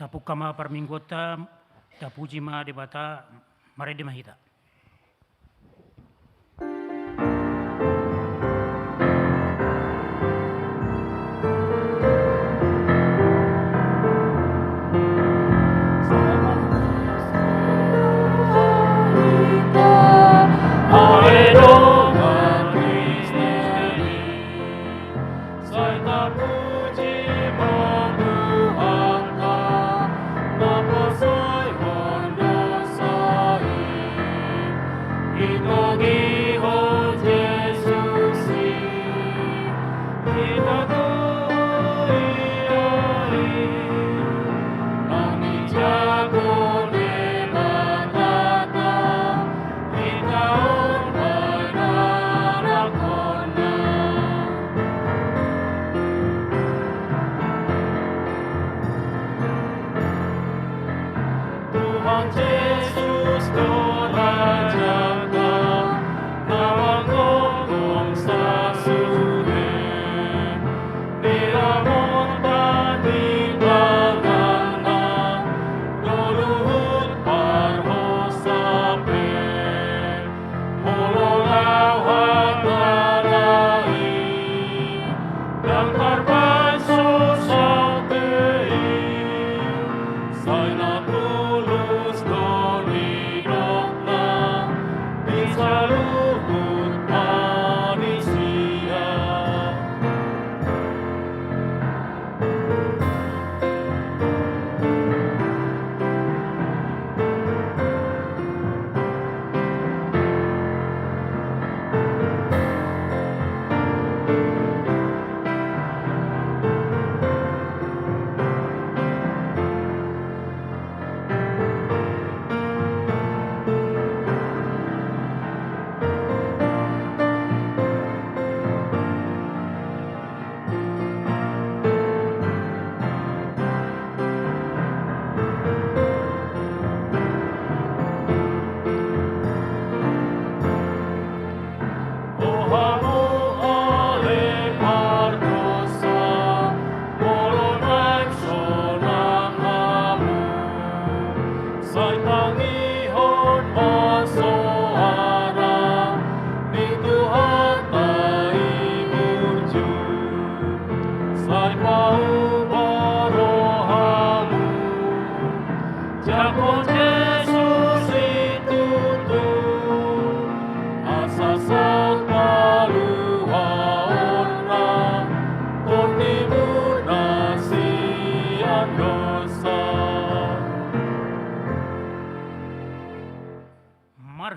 Tapuk kama parminggota, tapuji ma debata, mare de mahita.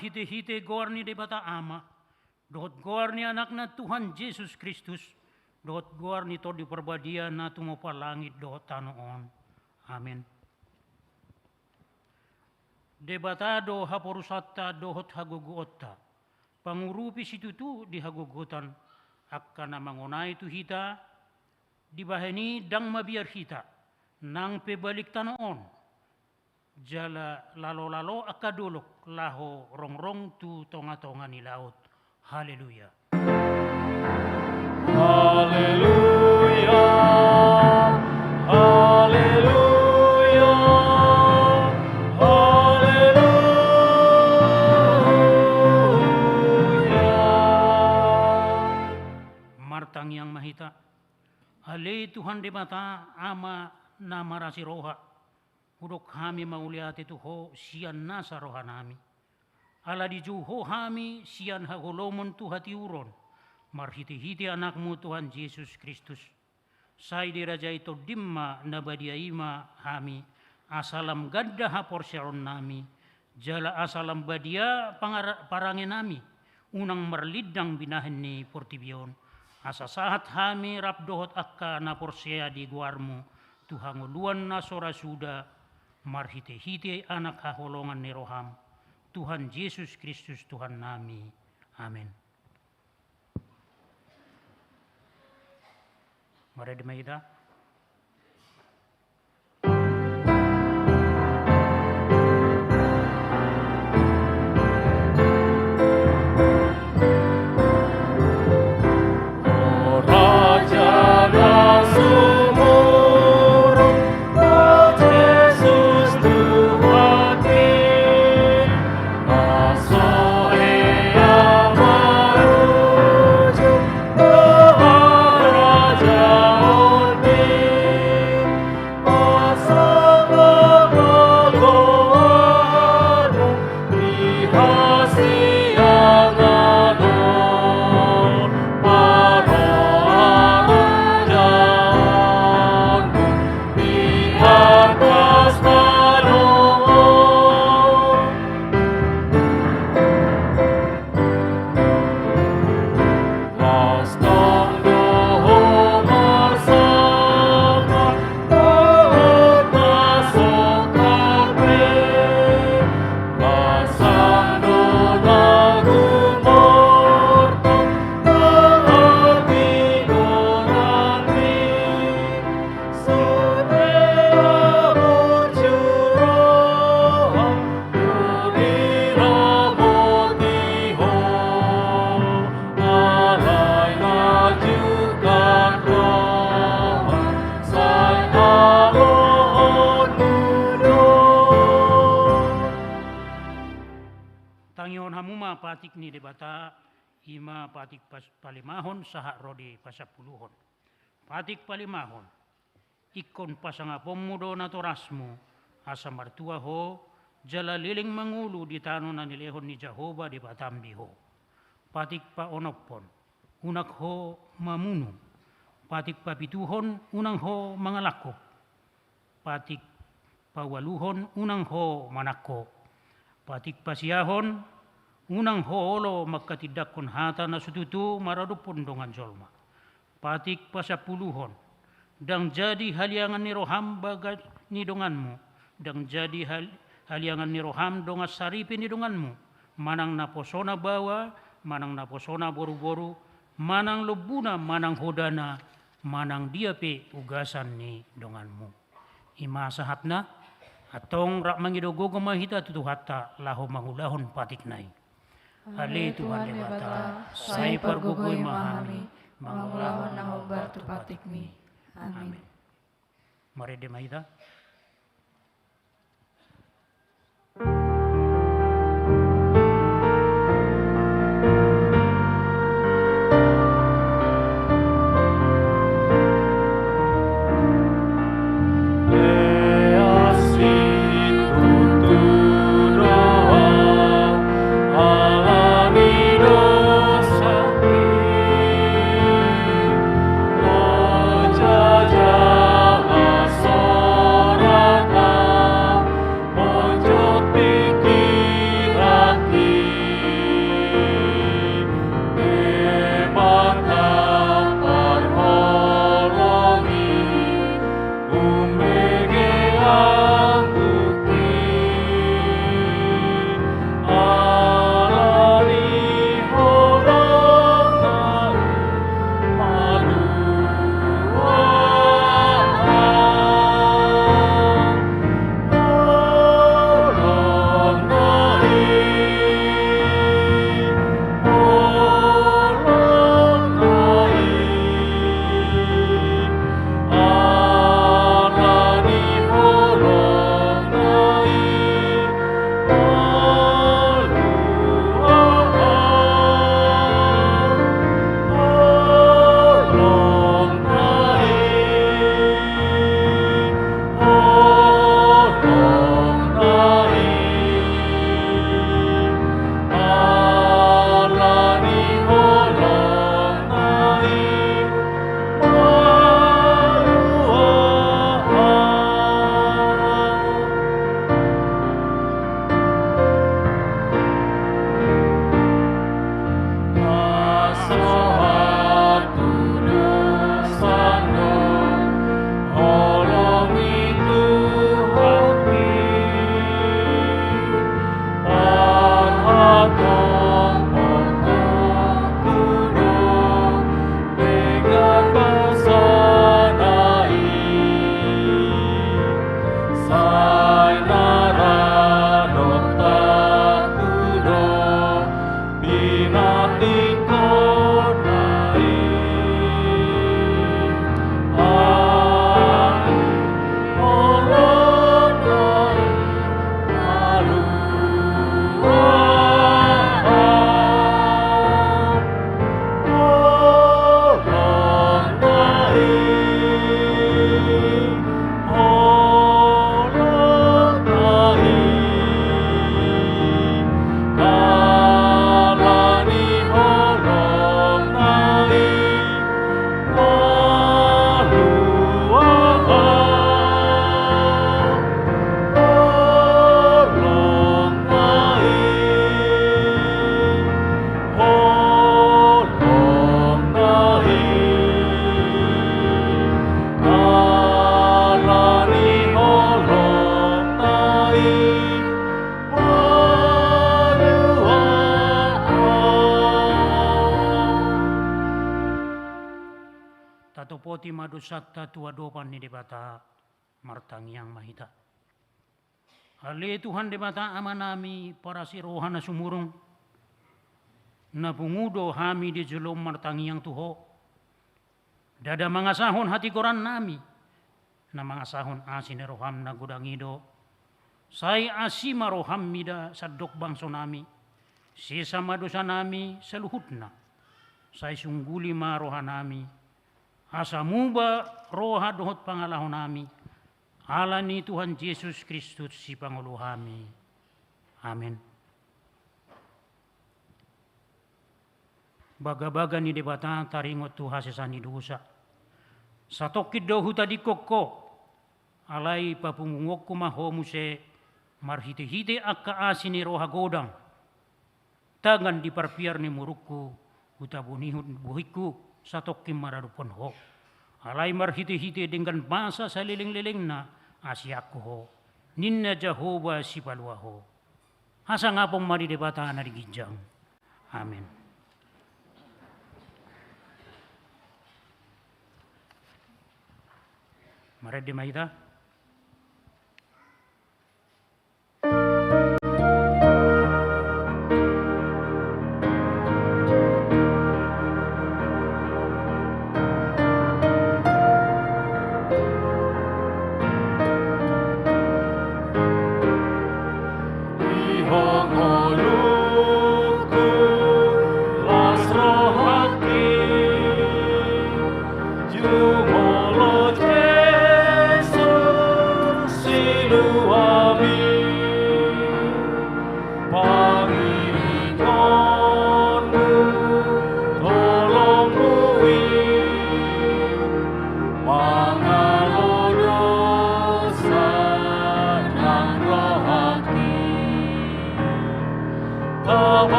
Hite-hite gorni debata ama, dohot gorni anakna Tuhan Yesus Kristus, dohot gorni to di perbadia na tumopa langit dohot tanoon. Amin. Debata do haporusata dohot haguguotta, pangurupi situtu di hagugutan, akkana mangunay tu hita, dibaheni dang mabiar hita, nang pebalik tanoon. Jala lalo-lalo akadulok laho rongrong tu tonga-tonga ni laut. Haleluya. Haleluya. Haleluya. Haleluya. Martang yang mahita. Ale Tuhan debata ama nama rasi roha. Hudok kami mauliati tu ho sian nasa rohanami. Ala di ho hami sian hagolomon tu hati uron. Marhiti-hiti anakmu Tuhan Yesus Kristus. Sai diraja itu dimma nabadia ima hami. Asalam gadda hapor syaron nami. Jala asalam badia parangin nami. Unang merlidang binahen ni portibion. Asa sahat hami rapdohot akka na porsea di guarmu. Tuhanguluan na sora suda. Marhite-hite anak haholongan ni roham. Tuhan Yesus Kristus Tuhan nami. Amin. Mari dimaida. Raja Rasumur, patik ni debata ima patik palimahon saha rodi pasapuluhon. Patik palimahon ikon pasangapom mudo na torasmo asa martua ho jala liling mangulu di tano na nilehon ni Jehovah di Batambi ho. Patik pa onopon unak ho mamunu. Patik pa pituhon unang ho mangalakop. Patik pawaluhon unang ho manakko. Patik pasiyahon unang ho olo magkatidakon hata na sututu maradupon dongan jolma. Patik pasapuluhon dang jadi haliangan ni roham bagat ni donganmu. Dang jadi haliangan ni roham dongas saripin ni donganmu. Manang naposona bawa, manang naposona boru-boru, manang lubuna, manang hodana, manang diape ugasan ni donganmu. Ima sahapna atong rak mangidogo mahita tutuhata laho mangulahon patik nai. Hali Tuhan debata, say pargugoy mahami, mangulahon na hobar tu patik mi. Amin. Mari demahita. Poti madusakta tua dopan ni debata martangiang mahita. Ali Tuhan debata amanami para si rohana sumurung na pungudo hami di julum martangiang tuho. Dada mangasahon hati koran nami na mangasahon asin roham na gudangido. Say asima roham mida sadok bangso nami. sesama dosa nami saluhutna, saya sungguli ma roha nami, asa muba roha dohot pangalahon nami, alani Tuhan Yesus Kristus si Pangulo kami. Amin. Baga-baga ni debata taringot Tuhan sesani dosa. Satokit dohu tadi koko, alai papungungok kumahomu se marhite-hite akka asini roha godang. Tangan diparpiar ni muruku, utabunihun buhiku, satokim mararupon ho. Alai marhite-hite dengan basa sa liling-liling na asyaku ho. Ninna Jehovah si palua ho. Asa nga pong maridebata na digijang. Amen. Marede maita.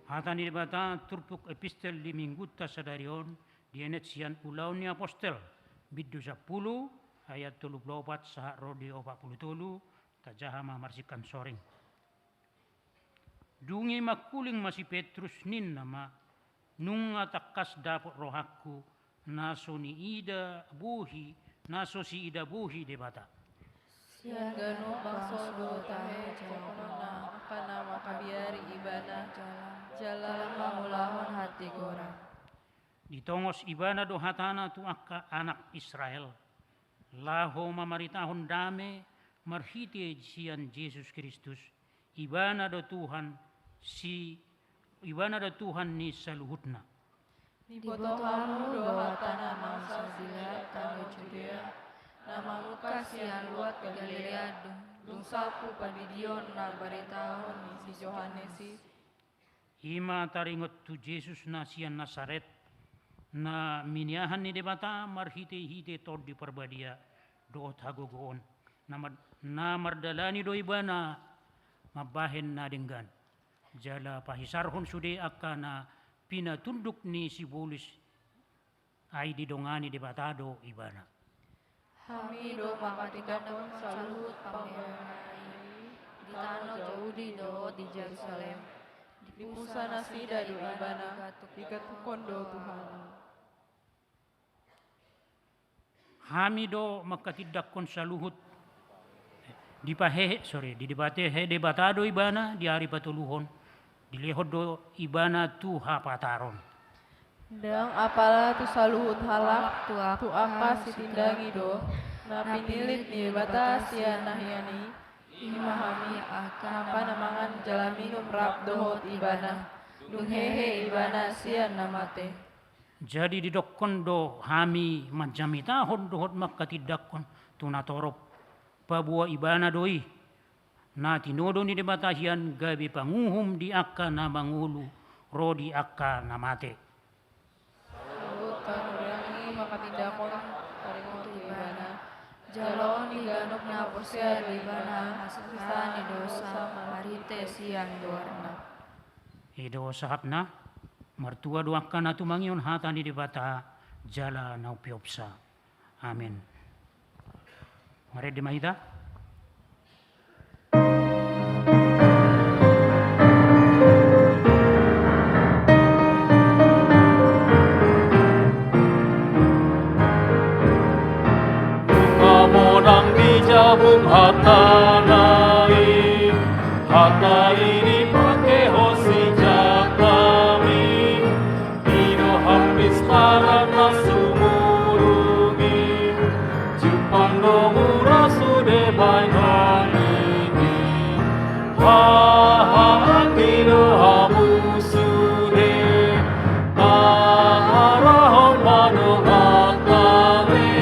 Hatani debata turpuk epistel di minggutta sadarion dienet sian ulau ni apostel biddu 10 ayat 34 saha rodi 43 tajaha marsikan soring. Dungi makuling masih Petrus nin nama nunga takas dapot rohaku naso ni ida buhi naso si ida buhi debata. Sian ganu baksodo tahe jawabana kana makabiari ibana jalan mamulahon hati gora. Ditongos ibana do hatana tu akka anak Israel. Laho mamaritahon dame marhiti sian Yesus Kristus. Ibana do Tuhan ni saluhutna. Dibotohanu do hatana mangsa sila kanu Judea. Nama muka sian luat ke Galilea dung sapu padidion na baritahon ni si Yohanesi. Ima taringot tu Yesus na sian Nasaret na miniahan ni debata marhite-hite tod di perbadia doot hagogoon na mardalani do ibana mabahen na denggan jala pahisarhon sude akana pinatunduk ni si Bulis ay didongani debatado ibana. Hami do makatikanon saluhut pangyayanai di tanah Yahudi do di Jerusalem. di musana sida do ibana, ikatukondo Tuhan. Hami do makatidak kon saluhut di debate he debatado ibana di hari patuluhon di lehod do ibana tu hapataron. Dang apala tu saluhut halak tu aka sitindangi do na pinilit ni batasian nahyani imahami apa namangan jalaminum rap dohot ibana dung hehe ibana sian namate. Jadi didokon do hami majamita hon dohot makatidak kon tunatorop pabua ibana doi na tinodo ni debatasian gabi panguhum di akka na mangulu ro di akka namate. Panurangi makatindakon paringon tu ibana jalon diganok na posya do ibana hasukistan ni dosa marite siang doarna. Ido sahapna mertua doakan atu mangion hata di debata jala na upiopsa. Amin. Mari dimahita. Monang dijabung hatanai, hata ini pakai hosi jakami, ino habis karena sumurungi, jupang nomura sude bainan ini, ino habu sude, arahon manong hatame.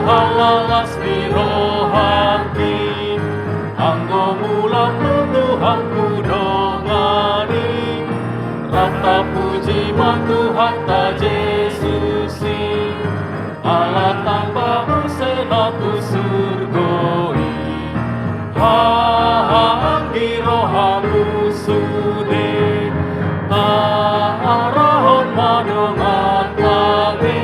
Halalas di rohati, anggo mula Tuhan ku dongani, rata puji Tuhan ta Yesusi, Allah tanpa senatu surgoi, hanggi rohamu sude, arahon madongat lage.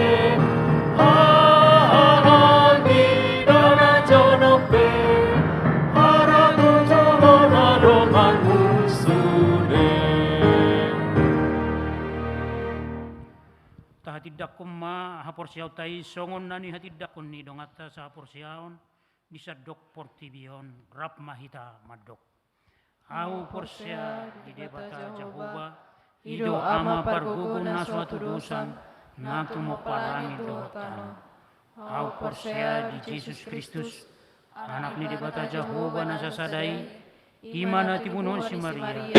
Hatidak kumma haporsiaw tay songon nani hatidak kun ni dongata sa haporsiaon di sadok portibion rap mahita madok. Au porsia di debata Jehovah ido ama pargugun na suatu dosan natu mo parangi do tano. Au porsia di Jesus Kristus anak ni debata Jehovah na sasadai imana tibunon si Maria.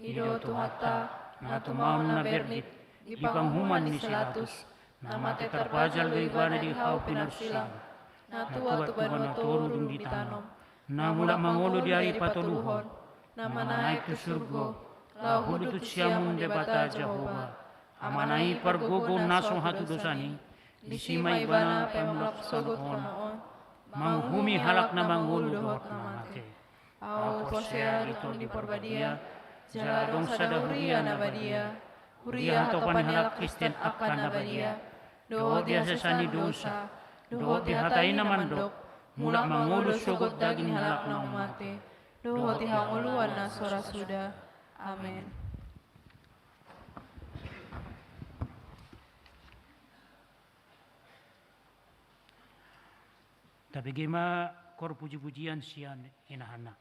Ido tuhata natu mau na berdit di panghuman ni silatus namate terpajal gaibana di hau pinarsilang natu atu banotoro dung ditanom namula mangolo di hari patoluhon nama naik tu surgo lau hudutut siamun debata Jehovah amanai pargogo naso hatu dosani di simai bana pemulak sanoon manghumi halak na mangolo dohot namate au posya itu di porbadia jaladong sada huria nabadia, huria hatopan halak Kristen akan nabadia, doa dia sesani dosa, doa dia hatai namandok, mulak mangulus sogot daging halak na umate, doa dia hanguluan na sora sudah, amin. Tapi gema kor puji-pujian sian inahana.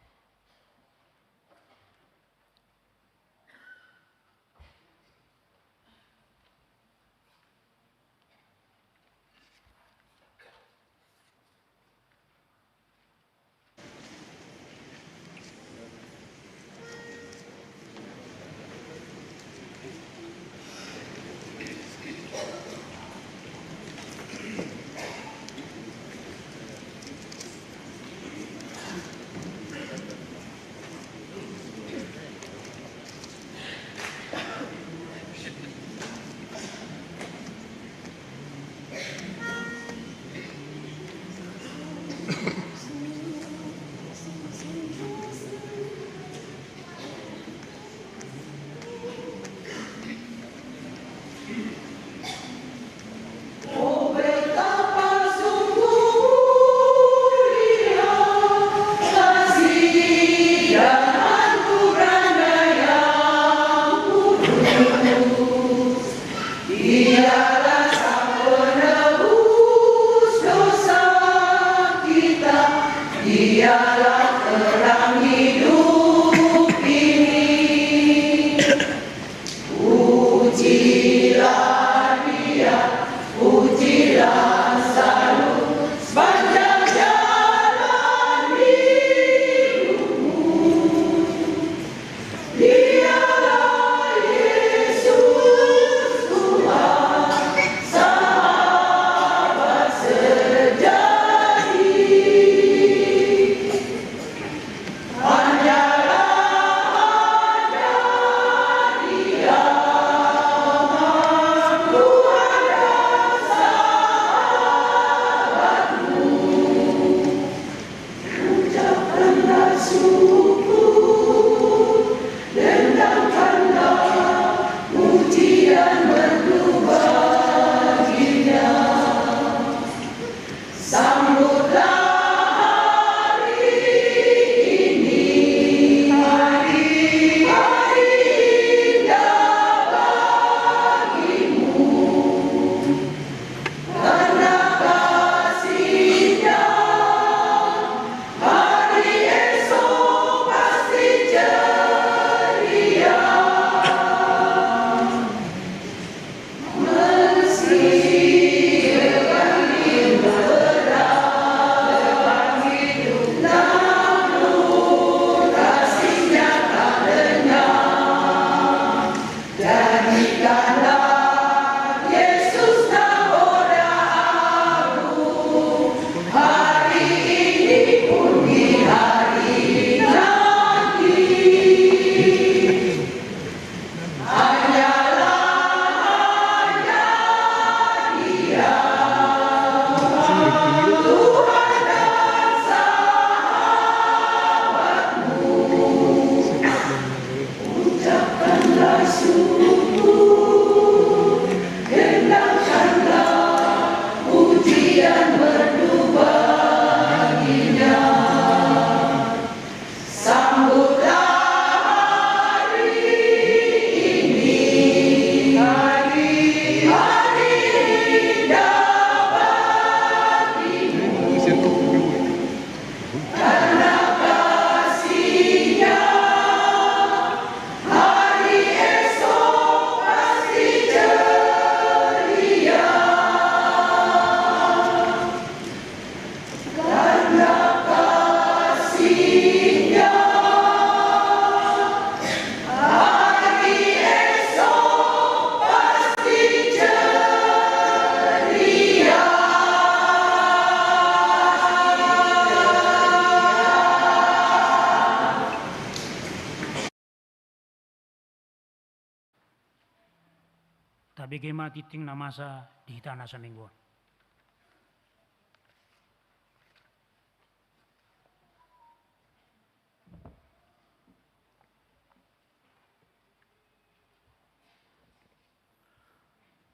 Tabi kema titing na masa di tanah sa mingguan.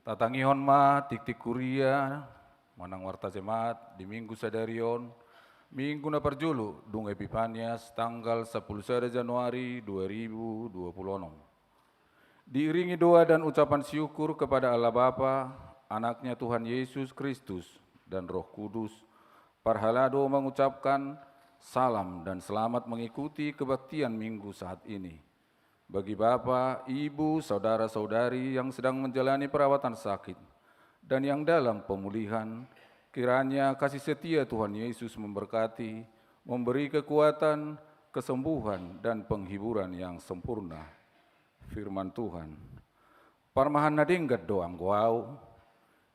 Tatangihon ma tik-tik kuria, manang warta jemaat di minggu sadarion, minggu na perjulu, dung Epifanias tanggal 10 Januari 2026. Diiringi doa dan ucapan syukur kepada Allah Bapa, anaknya Tuhan Yesus Kristus, dan Roh Kudus, Parhalado mengucapkan salam dan selamat mengikuti kebaktian minggu saat ini. Bagi Bapak, Ibu, Saudara-saudari yang sedang menjalani perawatan sakit, dan yang dalam pemulihan, kiranya kasih setia Tuhan Yesus memberkati, memberi kekuatan, kesembuhan, dan penghiburan yang sempurna. Firman Tuhan, parmahan nadinggat doang guau,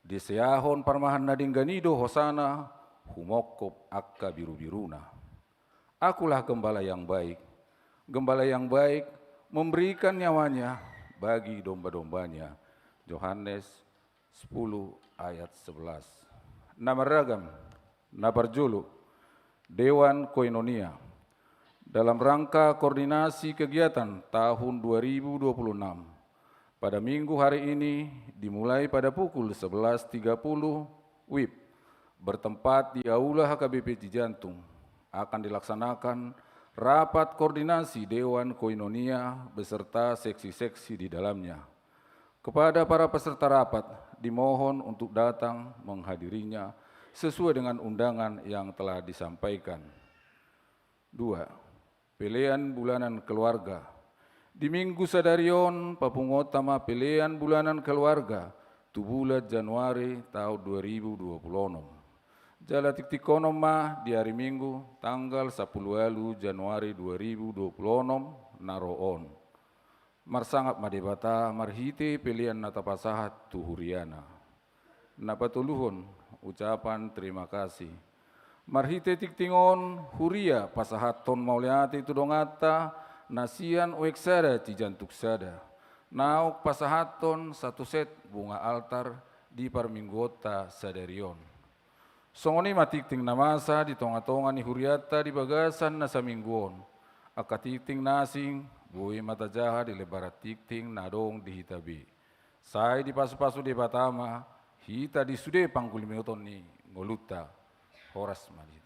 diseahon parmahan nadingganido hosana, humokop akka biru-biruna. Akulah gembala yang baik memberikan nyawanya bagi domba-dombanya. Yohanes 10 ayat 11. Nama ragam, nabarjulu, Dewan Koinonia. Dalam rangka koordinasi kegiatan tahun 2026, pada minggu hari ini dimulai pada pukul 11.30 WIB, bertempat di Aula HKBP Cijantung, akan dilaksanakan rapat koordinasi Dewan Koinonia beserta seksi-seksi di dalamnya. Kepada para peserta rapat, dimohon untuk datang menghadirinya sesuai dengan undangan yang telah disampaikan. 2. Pilihan bulanan keluarga. Di minggu sadarion papungotama pilihan bulanan keluarga tu bulan Januari tahun 2026. Jala tiktikonom ma di hari Minggu tanggal 10 Januari 2026 naroon. Marsangat madebata marhite pilihan natapasahat tuhuriana. Napatuluhon ucapan terima kasih. Marhite tiktingon huria pasahaton mauliati tudongata nasian ueksada cijantuk sada. Nauk pasahaton satu set bunga altar di parminggota sadarion. Songoni matikting namasa di tonga-tonga ni huriata di bagasan na sa mingguon. Akatikting nasing buhi mata jaha di lebarat tikting nadong di hitabi. Sai di pasu-pasu di batama hita di sude pangkulimiuton ni ngoluta horas malita.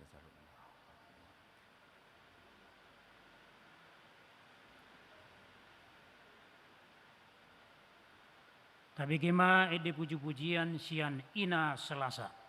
Tapi kema ede puji-pujian sian ina Selasa.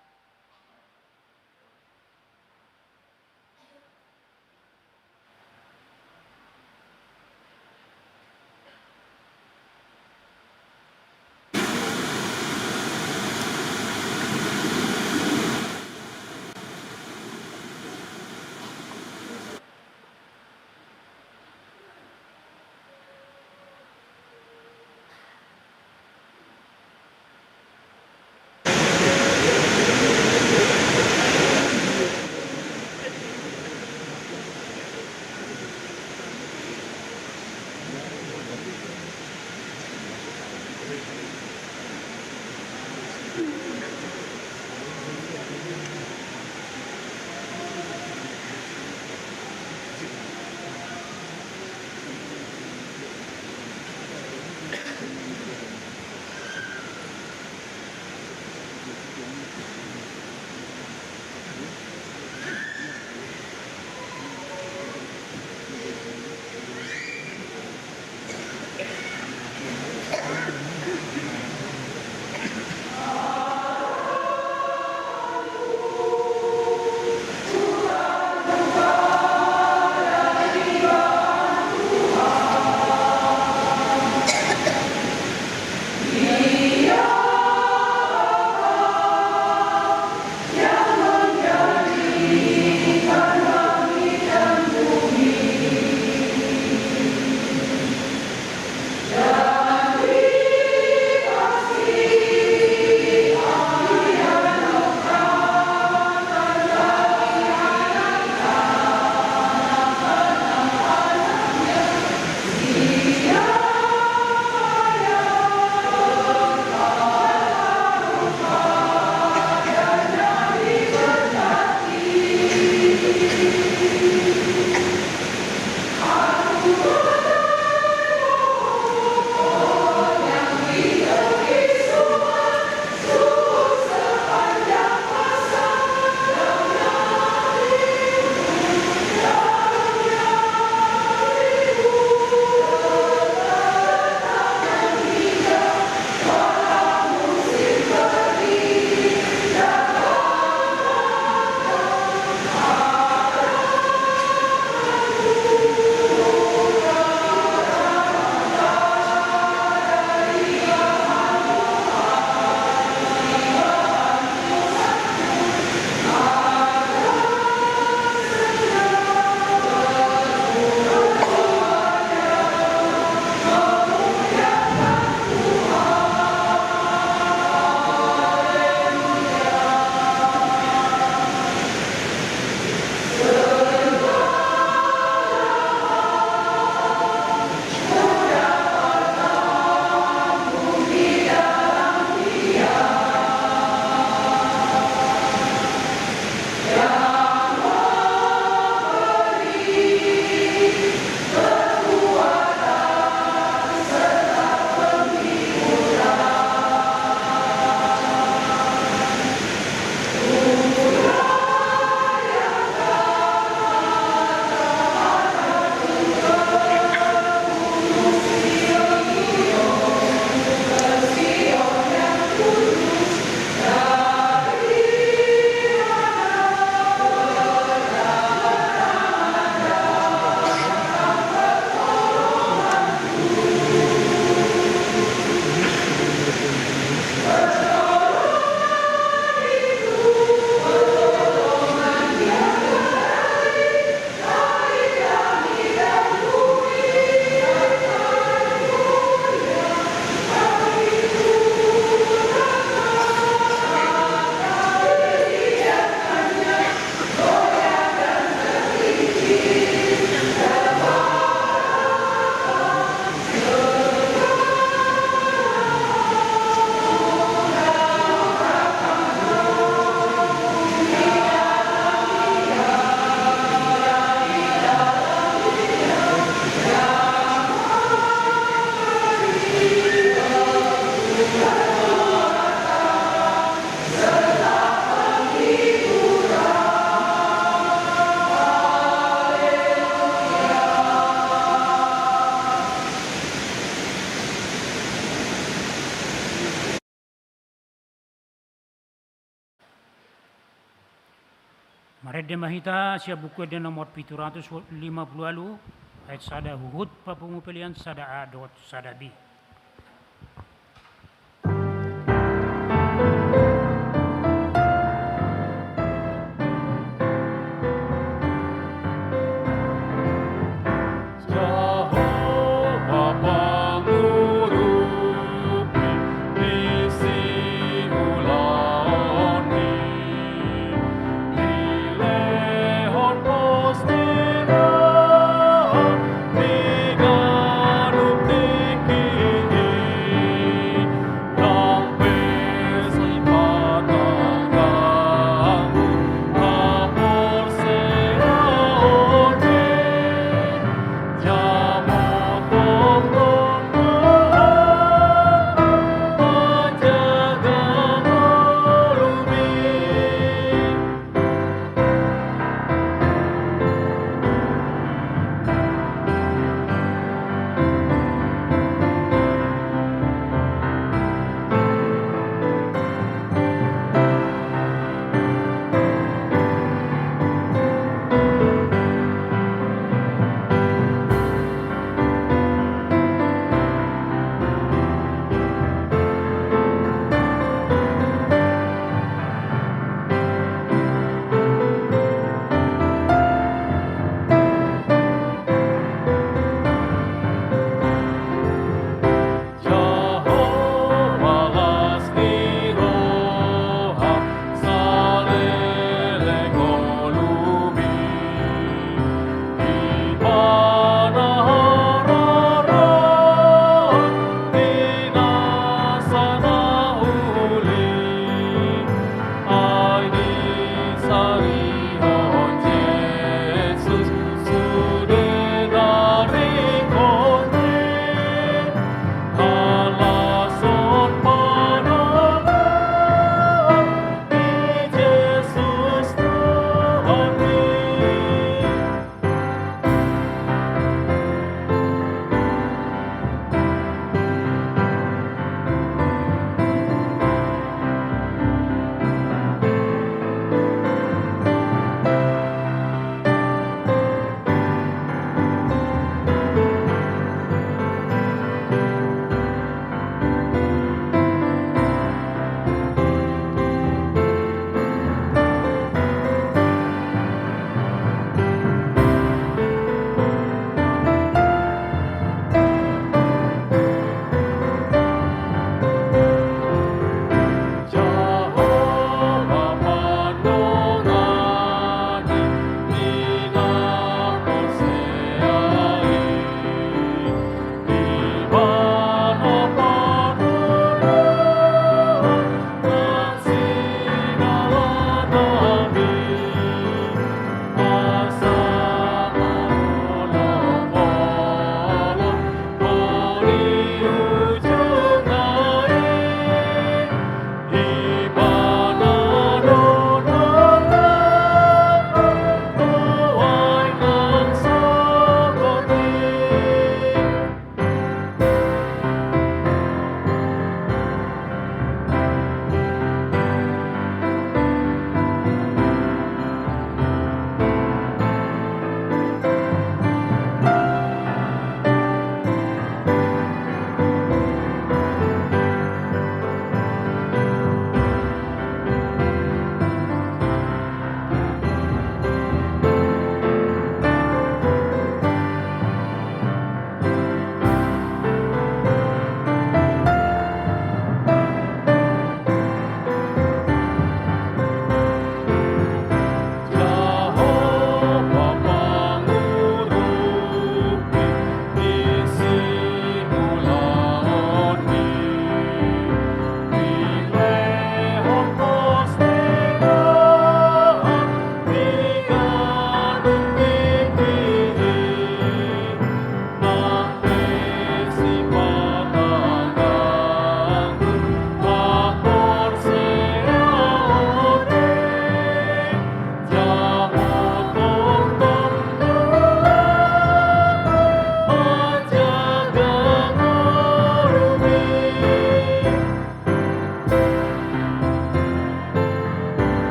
de mahita sia buku de nomor 750 ayat sada Hud papungupelian sada A dot sada B. Jehovah pangurupi isi ulaoni Dilehon postira Diganup tiki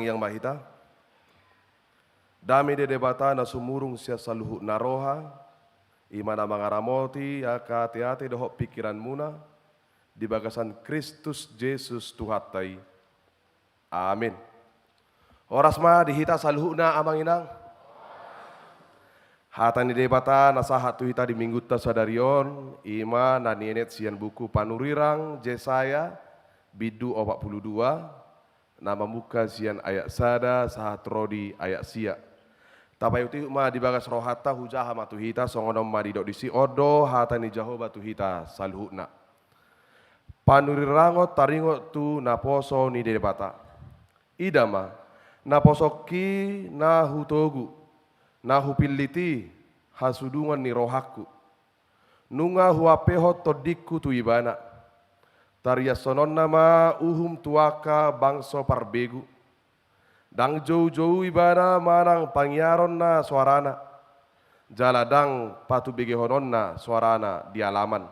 Tatang yang mahita, dami de debata na sumurung sia saluhu naroha, imana mangaramoti aka hati-hati dohok pikiran muna, di bagasan Kristus Yesus Tuhatai. Amin. Oras ma dihita saluhu na amang inang. Hata ni debata nasahat tu hita di minggu ta sadarion, ima na nienet sian buku panurirang Yesaya bidu 42, nama muka sian ayat sada sahat rodi ayat sia. Tapai uti ma dibagas rohata hujaha matu hita songonom ma didok disi odo hata ni Jehovah tu hita salhuna. Panurirango taringo tu naposo ni debata. Idama naposoki na hutogu na hupiliti hasudungan ni rohaku. Nunga huapeho todiku tu ibana. Taria sonon nama uhum tuaka bangso parbegu. Dang jauh-jauh ibana manang pangyaron na suarana. Jaladang patu begehonon na suarana di alaman.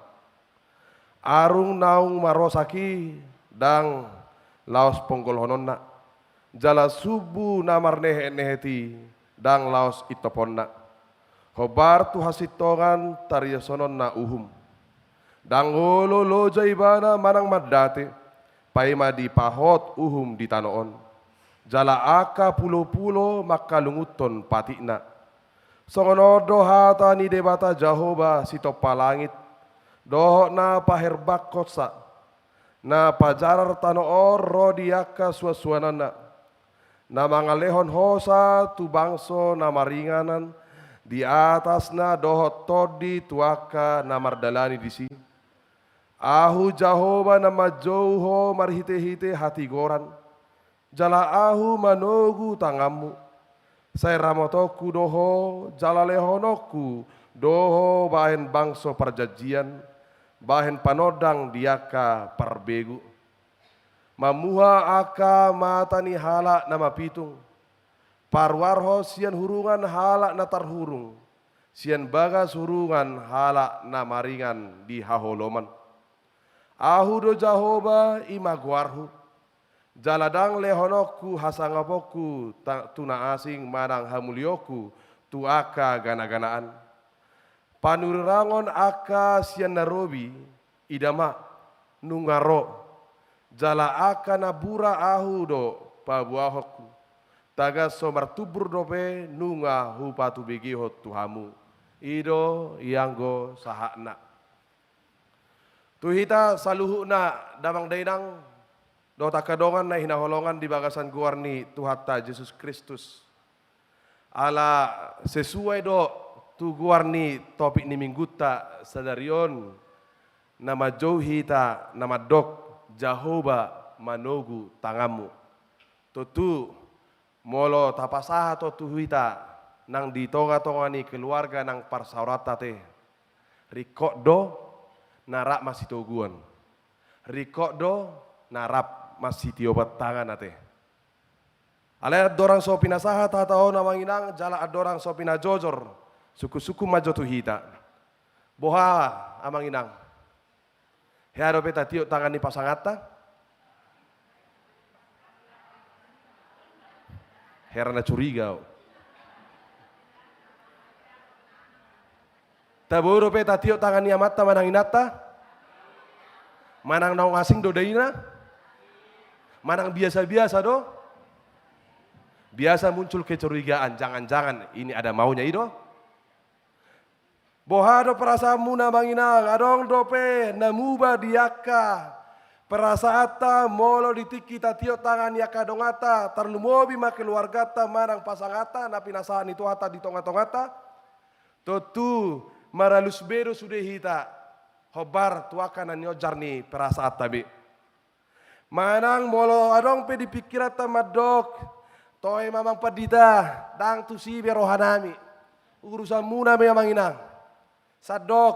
Arung naung marosaki dang laos ponggolhonon na. Jala subu namar nehe-neheti dang laos itoponna. Hobar tu hasitongan taria sonon na uhum. Dang holo loja ibana manang madate, paima di pahot uhum di tanoon. Jala aka pulo-pulo makalunguton patikna. Songonodo hata ni debata Jehovah sitopa langit, dohok na paherbak kotsa, na pajarar tanoor rodiaka suasuanana. Na mangalehon hosa tu bangso na maringanan, di atas na dohot todi tuaka na mardalani disi. Ahu Jehovah na majouho marhite-hite hati goran. Jala ahu manogu tangamu. Saya ramotoku doho jala lehonoku doho bahen bangso perjanjian, bahen panodang diaka parbegu. Mamuha aka matani halak nama pitung. Parwarho sian hurungan halak na tarhurung. Sian bagas hurungan halak na maringan di haholoman. Ahu do Jehovah imagwarhu. Jaladang lehonoku hasangapoku tuna asing manang hamulioku tuaka gana-ganaan. Panurirangon aka sian narobi idama nungaro. Jala aka nabura ahu do pabuahoku. Taga somar tubur dope nunga hupatu begiho tuhamu. Ido yanggo sahakna. Tuhita saluhuna damang dainang do takadongan na hinaholongan di bagasan guarni Tuhata Yesus Kristus. Ala sesuai do tu guarni topik ni mingguta sadarion nama jauhita nama dok Jehovah manogu tangamu. Tutu molo tapasaha to tuhita nang ditonga-tongani keluarga nang parsaurata te. Rikok do narak masih toguan. Rikok do narap masih tiobat tangan ate. Ale dorang so pinasaha tatao namanginang jala adorang so pinajojor. Suku-suku majo tuhita. Boha amanginang. Hero peta tiok tangan ni pasangata. Herana curiga. Taburo peta tiok tangan ni amata manang inata. Manang naong asing do daina. Manang biasa-biasa do. Biasa muncul kecurigaan, jangan-jangan ini ada maunya ido. Bohado perasaanmu na manginang, adong dope namuba diaka. Perasaata molo ditiki tatio tangan yaka dongata, tarlumobi ma keluargata manang pasangata, na pinasaan itu hata di tonga-tongata. Totu maralus bedo sudah hita, hobar tuaka na nyojar ni perasaat tabi. Manang molo adong pe dipikirata madok, toy mamang padida, dang tusi berohanami. Urusan muna me manginang. Sadok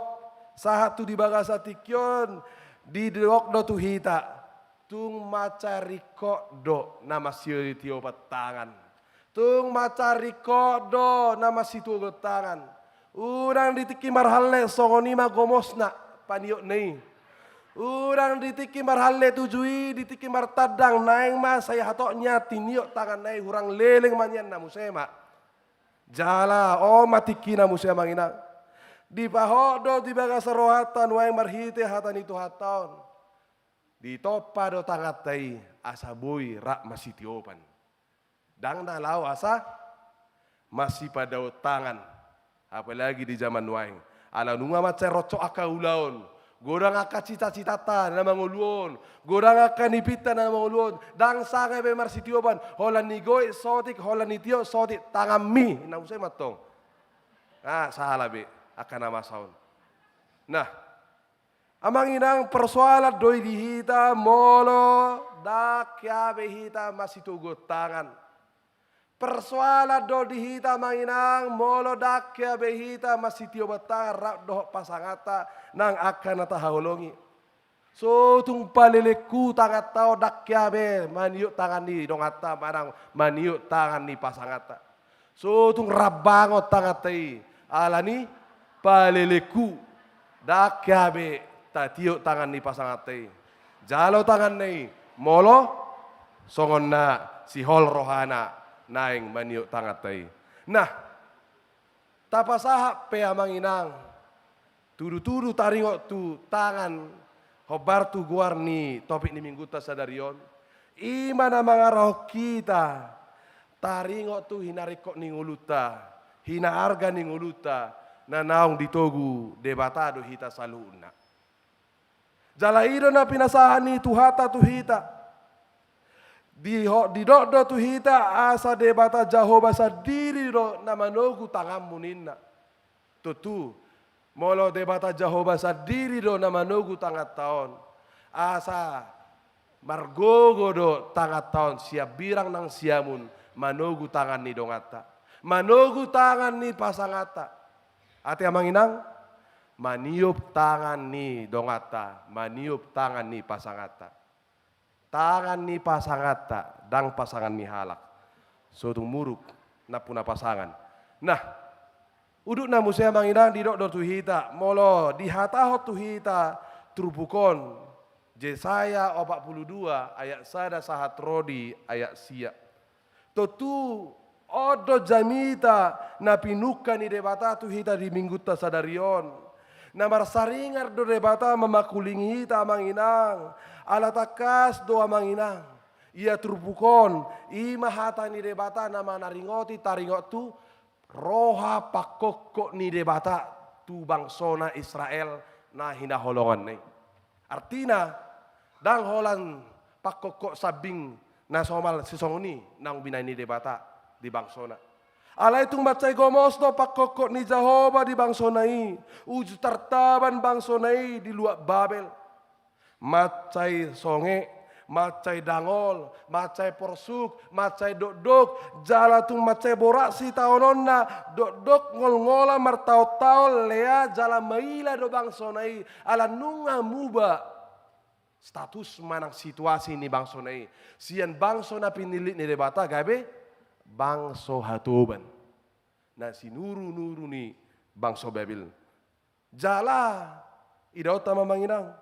sahatu di bagasa tikyon di dok do tuhita tung macariko do nama sio tio tangan tung macariko do nama situ tangan urang ditiki marhalle songonima gomosna paniok nei Urang ditiki marhalle tujui, ditiki martadang naeng mas saya hatoknya tiniok tangan naik hurang leleng manyan na musema. Jala matiki na musema inang. Di pahodo di bagas rohatan wae marhite hatan itu haton. Di topa do tangatai asabui rak masih tiopan. Dang dalau asa masih pada tangan. Apalagi di zaman wae. Ala nunga macai rocok akaulaon. Godang aka cita-citata na manguluon. Godang aka nipita na manguluon. Dang sangai bemar sitioban. Holan ni goy sotik, holan ni tio sotik. Tangan mi. Na usai matong. Salah be. Akan nama saun. Nah. Amang inang persoalan doi dihita molo. Dakya behita masih tugo tangan. Persoalan do dihita manginang molo dakya behita masih tio batang rak doh pasangata nang akan nata haulongi. So tung paleleku tangat tau dakya be maniuk tangan ni dong ata manang maniuk tangan ni pasangata. So tung rabangot tangat tai alani paleleku dakya be tatiuk tangan ni pasangata. Jalo tangan ni molo songon na si hol rohana. Naing maniuk tangatai. Nah, tapasaha pe amang inang. Tudu-tudu taringok tu tangan hobar tu guarni topik ni mingguta sadarion. Imana mangarah kita. Taringok tu hinarikok ni nguluta. Hina arga ni nguluta. Nanaong ditogu debatado hita saluna. Jalaido na pinasahan ni tuhata tuhita. Di do tu hita asa debata Jehovah sadiri do na manogu tangamu ninna. Tutu molo debata Jehovah sadiri do na manogu tangat taon. Asa margogo do tangat taon siap birang nang siamun manogu tangan ni dongata. Manogu tangan ni pasangata. Ati amang inang maniup tangan ni dongata, maniup tangan ni pasangata. Tangan ni pasangata, dang pasangan mi halak. Sotung muruk, na puna pasangan. Nah, uduk na musya manginang didok do tuhita, molo dihatahot tuhita, trupukon. Jesaya 42 ayat sada sahat rodi ayat sia. Totu odo jamita na pinuka ni debata tuhita di mingguta sadarion. Na marsaringar do debata memakulingi hita manginang. Alatakas doa manginang. Ia trupukon. Ima hata ni debata nama naringoti taringot tu. Roha pakokok ni debata. Tu bangsona Israel na hinaholongan ni. Artina. Dang holan pakokok sabing na somal sisonguni. Nang binay ni debata di bangsona. Alay tung macay gomos do pakokok ni Jehovah di bangsonai. Uju tartaban bangsonai di luak Babel. Macay songe, macay dangol, macay porsuk, macay dok-dok, jala tung macay borak si taonon na, dok-dok ngol-ngola martao-tao lea jala maila do bangsonai, ala nunga muba. Status manang situasi ni bangsonai. Sian bangsona pinilit ni debata gabe, bangso hatuban. Na sinuru-nuru ni bangso Babel. Jala, idauta mamanginang.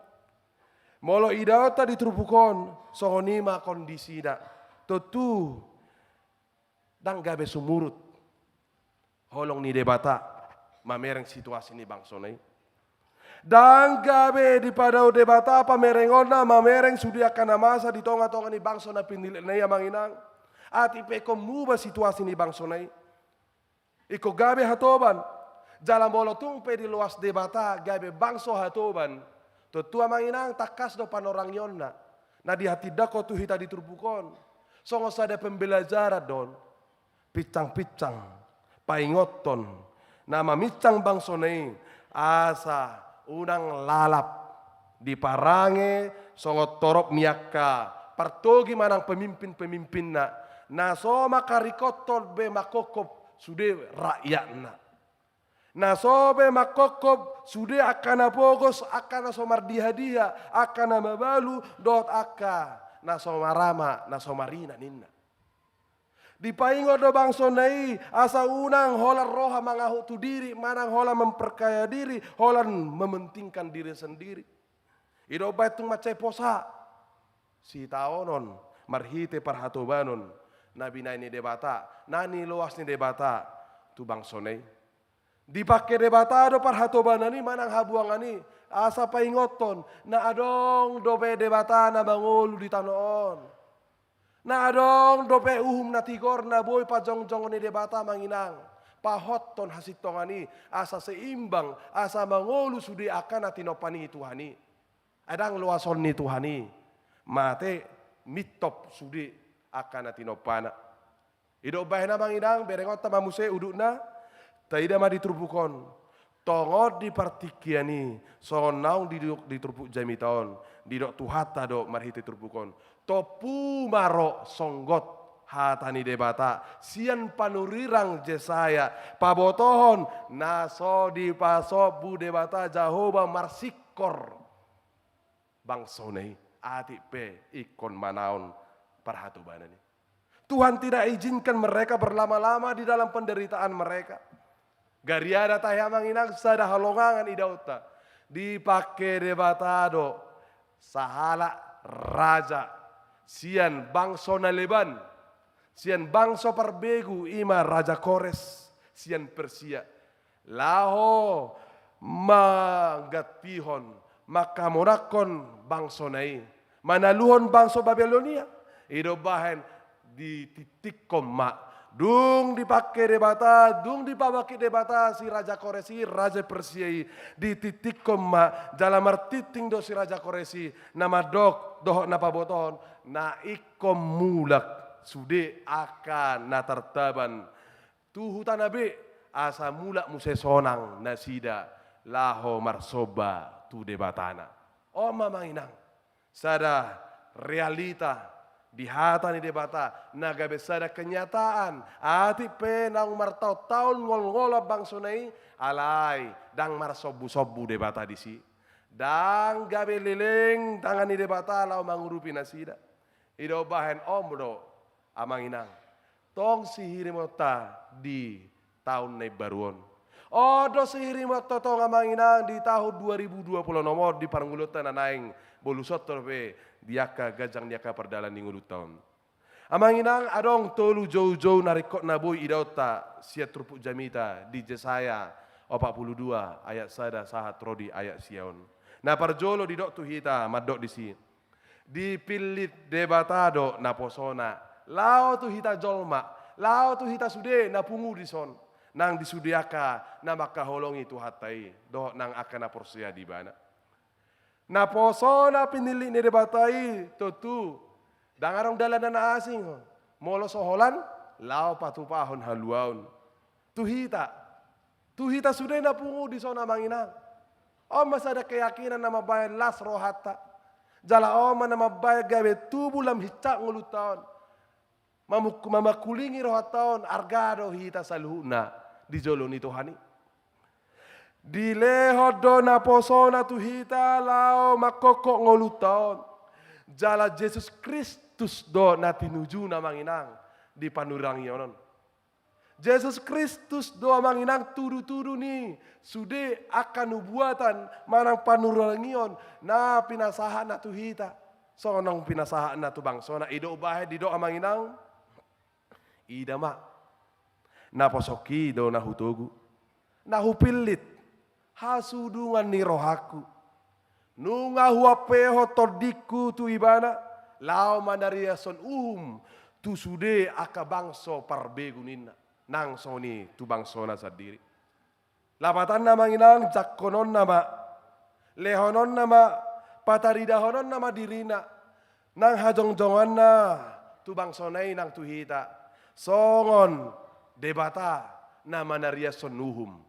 Molo idauta ditrupukon, songonima kondisi da. Tutu, dang gabe sumurut. Holong ni debata, mamereng situasi ni bangsonai. Dang gabe di padau debata pamerengona, mamereng sudia kana masa di tonga-tonga ni bangsona pinilit na manginang. Ati peko muba situasi ni bangsonai. Iko gabe hatoban, jalan molo tumpe di luas debata, gabe bangso hatoban. Tutua manginang takas do panorang yonna. Na di hati dako tu hita ditrupukon. Songo sada pembelajaran don. Picang-picang. Paingoton. Nama micang bangsonai. Asa unang lalap. Di parange songo torop miaka. Partogi manang pemimpin-pemimpin na. Na soma karikotol be makokop sude rakyatna. Na sobe makokop sude akana pogos akana somar diha-diha akana mabalu dot akka na somarama na somarina ninna. Dipaingo do bangsonai asa unang holan roha mangahu tu diri manang holan memperkaya diri holan mementingkan diri sendiri. Ido bae tung macai posa. Si taonon marhite parhatobanon nabi nai ni debata nani loas ni debata tu bangsonei dipakai debata do parhatobanani manang habuangani asa paingoton na adong dobe debata na bangulu di tanoon na adong dobe na tigor na boy pajongjong ni debata manginang pahotton hasitongani asa seimbang asa mangolu sudi akan atinopani Tuhani adang luason ni Tuhani mate mitop sudi akan atinopana. Ido bahena manginang berengot tamamuse udukna taida ma ditrupukon. Tongot di partikiani sonaung di trupuk jamitaon didok tuhata do marhiti trupukon. Topu maro songgot hatani debata sian panurirang jesaya pabotohon naso di paso bu debata jahoba marsikor bangsonei ati pe ikon manaon parhatobanani. Tuhan tidak izinkan mereka berlama-lama di dalam penderitaan mereka. Gariada tahyamang inang sada halongangan idauta dipake debatado sahala raja sian bangso naleban sian bangso parbegu ima raja Kores sian Persia laho magatpihon maka monakon bangso nai manaluhon bangso Babilonia ido bahen di titik koma dung dipakai debata dung dipabaki debata si raja Koresi raja Persia di titik koma dalam artiting do si raja Koresi nama dok dohok napaboton na ikom mulak sude akan natartaban tu hutan nabi asa mulak musesonang nasida laho marsoba tu debatana. Oh mamanginang, sada realita di hata ni debata, naga besada kenyataan, ati penang martau tahun ngol-ngola bangsonai, alai, dang marsobu-sobu debata di si, dang gabe leleng tangan ni debata lau mangurupi nasida, ido bahen omdo amanginang, tong sihirimota di tahun nai baruon. Odo sihiri mototo ngamanginang di tahun 2020 nomor di parangulutan anaing bolusot torpe diaka gajang diaka perdalan di ngulutan. Amanginang adong tolu jauh-jauh narikot naboy idauta siat trupuk jamita di Jesaya 42 ayat sada sahat rodi ayat sion. Na parjolo di dok tuhita madok di si. Dipilit debatado na posona. Lao tuhita jolma. Lao tuhita sude na pungu di son. Nang disudiaka na makaholongi tu hatai do nang akan aporsia di bana. Na poso na pinili ni debatai tutu dangarong dalanan na asing molo soholan lao patupahon haluaon. Tuhita sudah na pungu di sona manginang. O masa ada keyakinan na mabayad las rohata. Jala oma na mabayad gawe tubuh lam hicak ngulutawan. Mamakulingi rohataon argado hita saluhuna. Di jolo ni Tuhani. Di lehodo na posona tuhita lao makokok ngolutaon. Jala Yesus Kristus do na tinuju na manginang di panurangi onon. Yesus Kristus do manginang tudu-tudu ni sude akan nubuatan manang panurangion na pinasahan na tuhita. So nang pinasahan na tu bangsona ido bahe di do amanginang idama. Naposoki do nahutogu, nahupilit, hasudungan ni rohaku, nunga huapeho todiku tu ibana, lao mandaria son tu sude aka bangso parbegunina, nang soni tu bangsona sadiri. Lapatan nama inang jakonon nama, lehonon nama, pataridahonon nama dirina, nang hajong-jongan na tu bangsonai nang tuhita, songon. Debata na manaria sonuhum.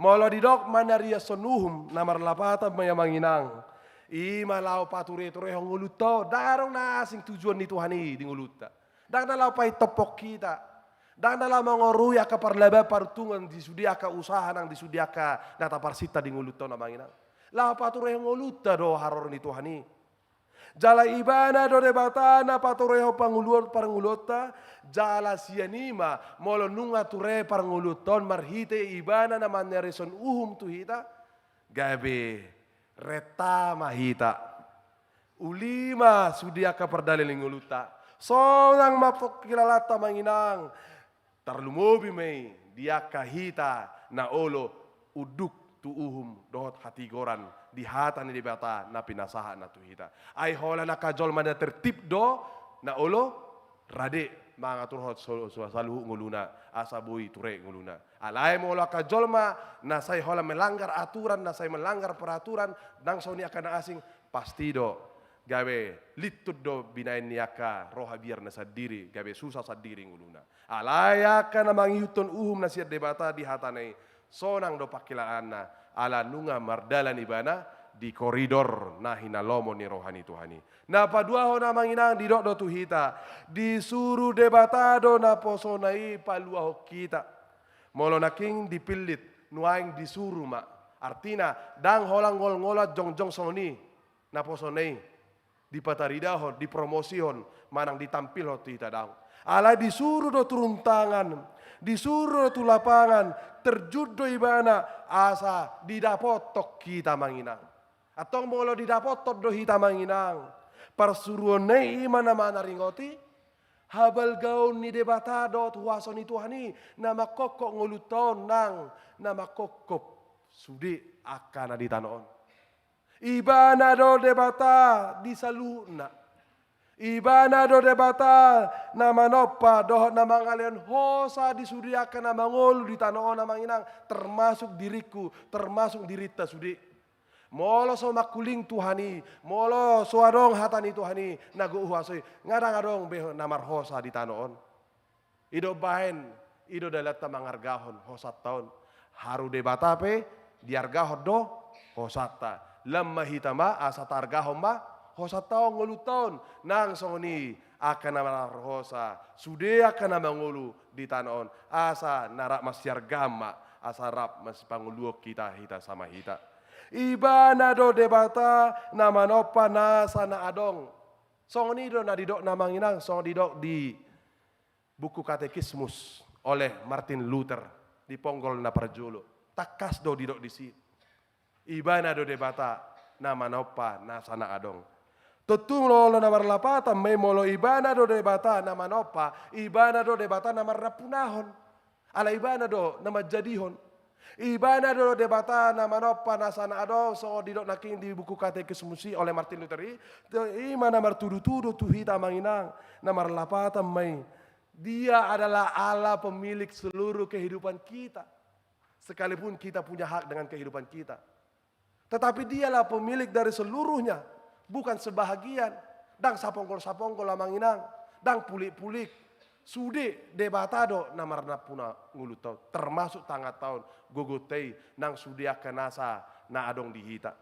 Molo didok manaria sonuhum na marlapata maya manginang. Ima lao pature-ture hong nguluto. Darong na asing tujuan ni Tuhani di nguluta. Dang na lao pay topok kita. Dang na lao mangorui aka parlaba partungan di sudiaka usaha nang di sudiaka nataparsita di nguluto na manginang. Lao pature hong nguluta do haror ni Tuhani. Jala ibana do debata na patureho pangulot parangulota jala sianima molo nunga ture paranguluton marhite ibana na manerison tuhita gabe reta mahita. Ulima sudiaka perdaliling uluta. Sonang mapok kilalata manginang. Tarlumobi may dia kahita na olo uduk tuuhum dohot hati goran di hata ni debata na pinasaha na tuhita. Ay hola na kajol mana tertib do na olo rade mga turhot saluhu nguluna asabui ture nguluna. Alay mo olo kajol ma na say hola melanggar aturan na say melanggar peraturan dang soni akan asing pasti do. Gawe litud do binain niaka roha biar na sa diri gawe susah sa diri nguluna. Alaya ka na manghihutun uhum na siya debata di hatanay sonang do pakilaan na ala nunga mardalan ibana di koridor na hinalomo ni rohani Tuhani. Na paduaho na manginang di do tuhita disuruh debatado na posonai paluaho kita. Molo naking dipilit nuaing disuruh ma. Artina dang holang ngol-ngolat jong-jong soni na posonai dipataridahon, dipromosihon, manang ditampil ho tita daw. Ala disuruh do turun tangan, disuruh do tu lapangan, terjun do ibana, asa didapotok kita manginang. Atong molo didapotok do hita manginang. Persuruhan nei mana-mana ringoti, habal gaun ni debatado tuwaso ni Tuhani, nama kokok nguluton nang, nama kokok sudi akan aditanoon. Ibana do debata di saluna. Ibana do debata na manopa dohot na mangalian hosa disudiakan na mangolu di tanoon na manginang termasuk diriku, termasuk dirita sudi. Molo so makuling Tuhani, molo so adong hatani Tuhani naguuhasoy ngadang adong beho namar hosa di tanoon. Ido bahen, ido dalat ta mangargahon hosat taon. Haru debata pe diargahon do hosata. Lamma hitama asa targahom ma hosa taong nguluton nang songoni akan nama hosa sude akan nama ngulu di tanaon asa narak masyar gama asa rap mas panguluok kita hita sama hita ibana do debata nama nopa na sana adong songoni do na didok namang inang song didok di buku katekismus oleh Martin Luther di Ponggol na Parjolo takas do didok di sini. Ibana do debata nama nopa na sana adong. Tutung lolo namar lapata may molo ibana do debata nama nopa ibana do debata namar rapunahon. Ala ibana do nama jadihon. Ibana do debata nama nopa na sana adong so didok naking di buku katekismusi oleh Martin Luther ima namar tudu-tudu tuhita manginang namar lapata may dia adalah Allah pemilik seluruh kehidupan kita. Sekalipun kita punya hak dengan kehidupan kita. Tetapi dialah pemilik dari seluruhnya. Bukan sebahagian. Dang sapongkol-sapongkol lamanginang. Dang pulik-pulik. Sude debatado namarna puna ngulutau. Termasuk tangga tahun. Gogotei nang sudia kenasa na adong dihita.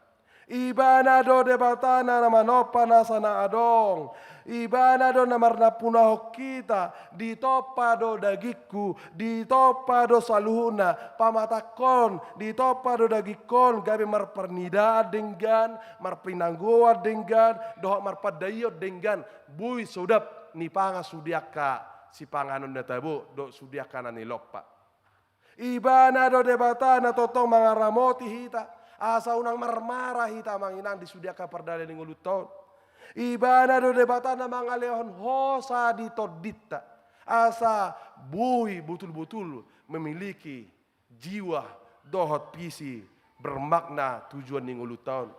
Ibana do debatana nama nopa nasa na adong. Ibana do namarna punahok kita. Ditopa do dagiku. Ditopa do saluhuna. Pamatakon. Ditopa do dagikon. Gabi marpernida denggan. Marpinanggoa denggan. Dohok marpadayo denggan. Bui sudap. Ni panga sudiaka. Si panganon na tabo. Do sudiaka na nilopa. Ibana do debatana totong mga ramoti hita. Asa unang marmarah hita manginang disudiaka perdana ning uluton. Ibana do debata na mga leon hosa dito dita. Asa bui betul-betul memiliki jiwa dohot pisi bermakna tujuan ning uluton.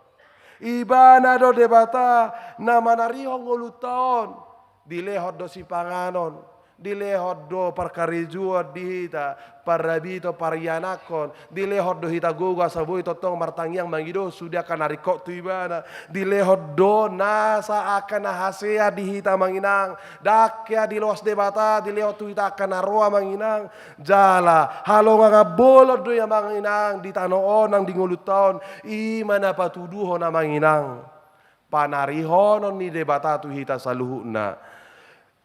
Ibana do debata na manarihong uluton dilehot do si panganon. Dilehot do parkarijua dihita parabito parianakon dilehot do hita goga sabui totong martangyang mangido sudah akan narikok tu ibana dilehot do nasa akan hasea dihita manginang dakya di los debata dilehot tu hita akan naroa manginang jala halo nga bolot do ya manginang di tanoon nang dinguluton imana patuduho na manginang panarihonon ni debata tu hita saluhuna.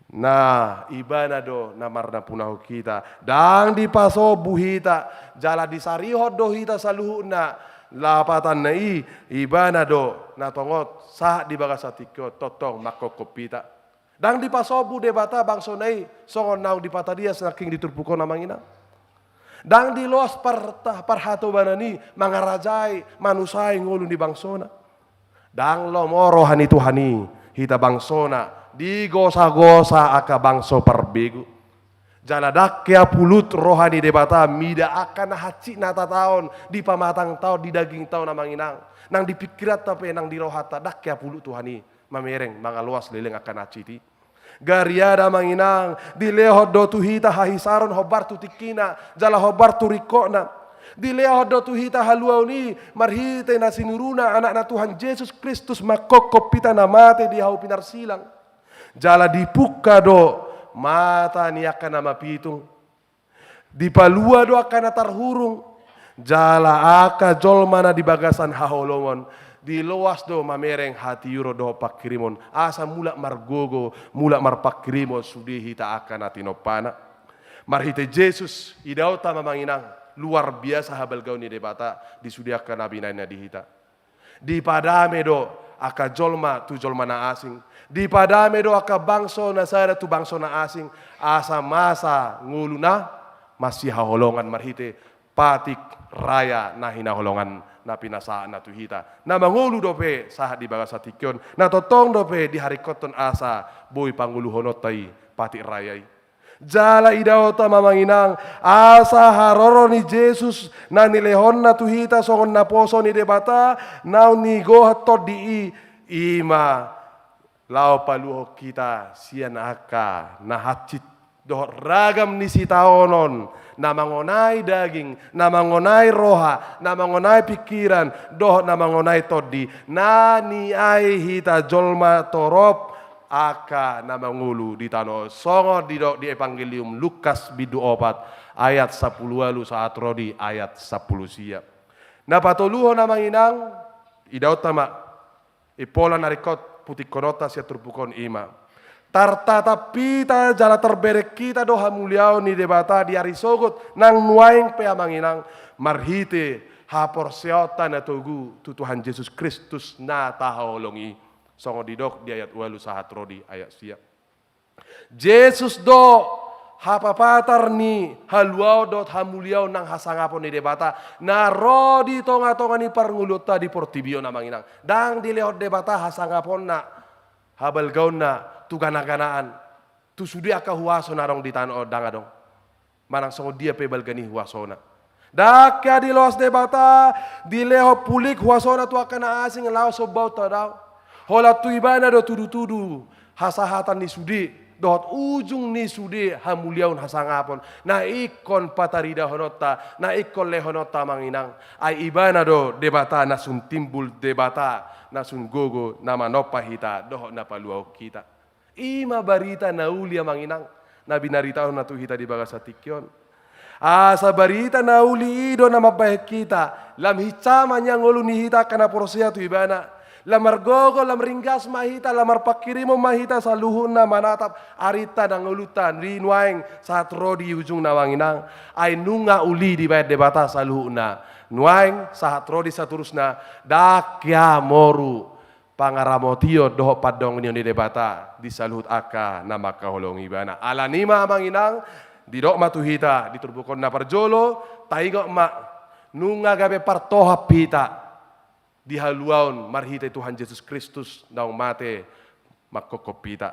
Nah, ibana do namarna punahu kita. Dang di paso buhita, jala di sarihot do hita saluhuna. Lapatan na ibana do natongot sah di bagasatikyo totong makokopita. Dang di paso bu debata bangso nai songon nau di patadias naking diturpuko namangina. Dang di los parhato banani mangarajai manusai ngulu di bangsona. Dang lo morohani Tuhani hita bangsona di gosa-gosa aka bangso perbegu. Jaladak kea pulut rohani debata mida akan haci nata tahun di pamatang tahun di daging tahun namanginang nang dipikirat tapi nang dirohata dak kea pulut Tuhani mamereng mangaluas leleng akan haciti gariada manginang di lehod do tuhita hahisaron hobar tu tikina jala hobar tu rikona di lehod do tuhita haluauni marhite na sinuruna anak na Tuhan Yesus Kristus makokop pita namate di hau pinar silang jala dipuka do mata ni akan nama pitung di palua do akan tarhurung jala aka jolmana di bagasan haholongon di loas do mamereng hati yuro do pakirimon asa mulak margogo mulak marpakirimon sudi hita akan atinopana marhite Jesus idauta mamanginang luar biasa habal gauni debata disudiakan nabinanya di hita di padame do aka jolma tu jolma na asing di padame do aka bangso na sada tu bangso na asing asa masa nguluna masih haholongan marhite patik raya na hinaholongan na pinasaan na tuhita na mangulu dope sahat di bagasa tikyon na totong dope di hari koton asa boy pangulu honotai patik rayai jala idauta mamanginang asa haroro ni Jesus na nilehon na tuhita songon na poso ni debata na ni gohatot di ima lao paluho kita sian aka na hacit doh ragam ni sitaonon na mangonai daging na mangonai roha na mangonai pikiran doh na mangonai todi na ni ai hita jolma torop aka na mangulu di tano songo di Evangelium Lukas bidu 4 ayat 10 lu saat rodi ayat 10 siap na patuluho na manginang idaut tama ipola narikot putih konota sia turpukon ima tartata pita jala terberek kita doha muliau ni debata di hari sogot nang nuaing pe manginang marhite hapor seota na togu tu Tuhan Yesus Kristus na taholongi songo didok di ayat 8 sahat rodi ayat siap Jesus do hapapatar ni haluau dot hamuliau nang hasangapon ni debata na rodi tonga-tonga ni parnguluta di portibio na manginang dang di lehot debata hasangapon na habal gaun na tu gana-ganaan tu sudi aka huwaso narong di tanah odang adong manang songo dia pe balgani huwasona dakya di los debata di leho pulik huwasona tu akan asing lao sobau tadau hola tu ibana do tudu-tudu hasahatan ni sudi dot ujung ni sudi hamuliaun hasangapon na ikon patarida honota na ikon lehonota manginang ai ibana do debata na sun timbul debata na sun gogo na manopa hita doh na paluau kita ima barita na ulia manginang na binaritaon na tu hita di bagasa tikyon asa barita na uli ido na mabahek kita lam hicama nya ngolu ni hita kana porsia tu ibana lamar gogo, lam ringgas mahita, lamar pakirimo mahita sa luhun na manatap arita ng ulutan, rinuaing sa trodi ujung na wanginang, ay nunga uli di bayad debata sa luhun na. Nuaing sa trodi sa turus na, dakya moru, pangaramotio doho padong niyo ni debata, di saluhut aka na makahulong ibana. Alanima manginang, di dok matuhita, di turbukon na parjolo, taigo ma, nunga gabe partohap hita, di haluaon marhite Tuhan Yesus Kristus daung mate makokopita.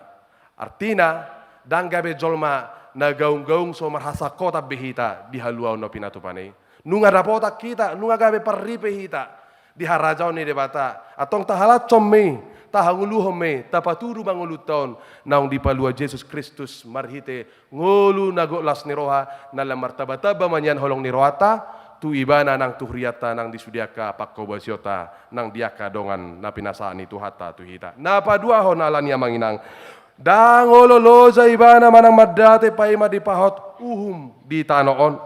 Artina dang gabe jolma na gaung-gaung so marhasa kota behita di haluaon no pinatupanay. Nunga dapota kita, nunga gabe parripe hita di harajaw ni debata. Atong tahalat chomme, tahanguluhom me, tapaturu manguluton naung di palua Yesus Kristus marhite ngulu nagoklas ni roha na lamartaba-taba manyan holong ni rohata tu ibana nang tuhriata nang disudiaka pakkobasiota nang diaka dongan na pinasaan itu hata tu hita na padua honalan ya manginang dangolo loza ibana manang madate paima di pahot di tanoon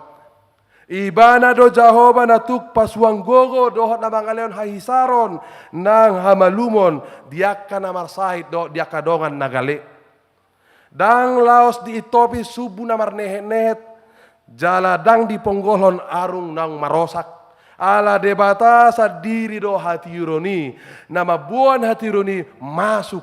ibana do Jehovah na tuk pasuang gogo dohot na mangaleon hahisaron nang hamalumon diaka na marsahit do diaka dongan nagali dang laos di itopi subu na marnehet jala dang di ponggolon arung nang marosak ala debata sa diri do hati yuroni nama buan hati yuroni masuk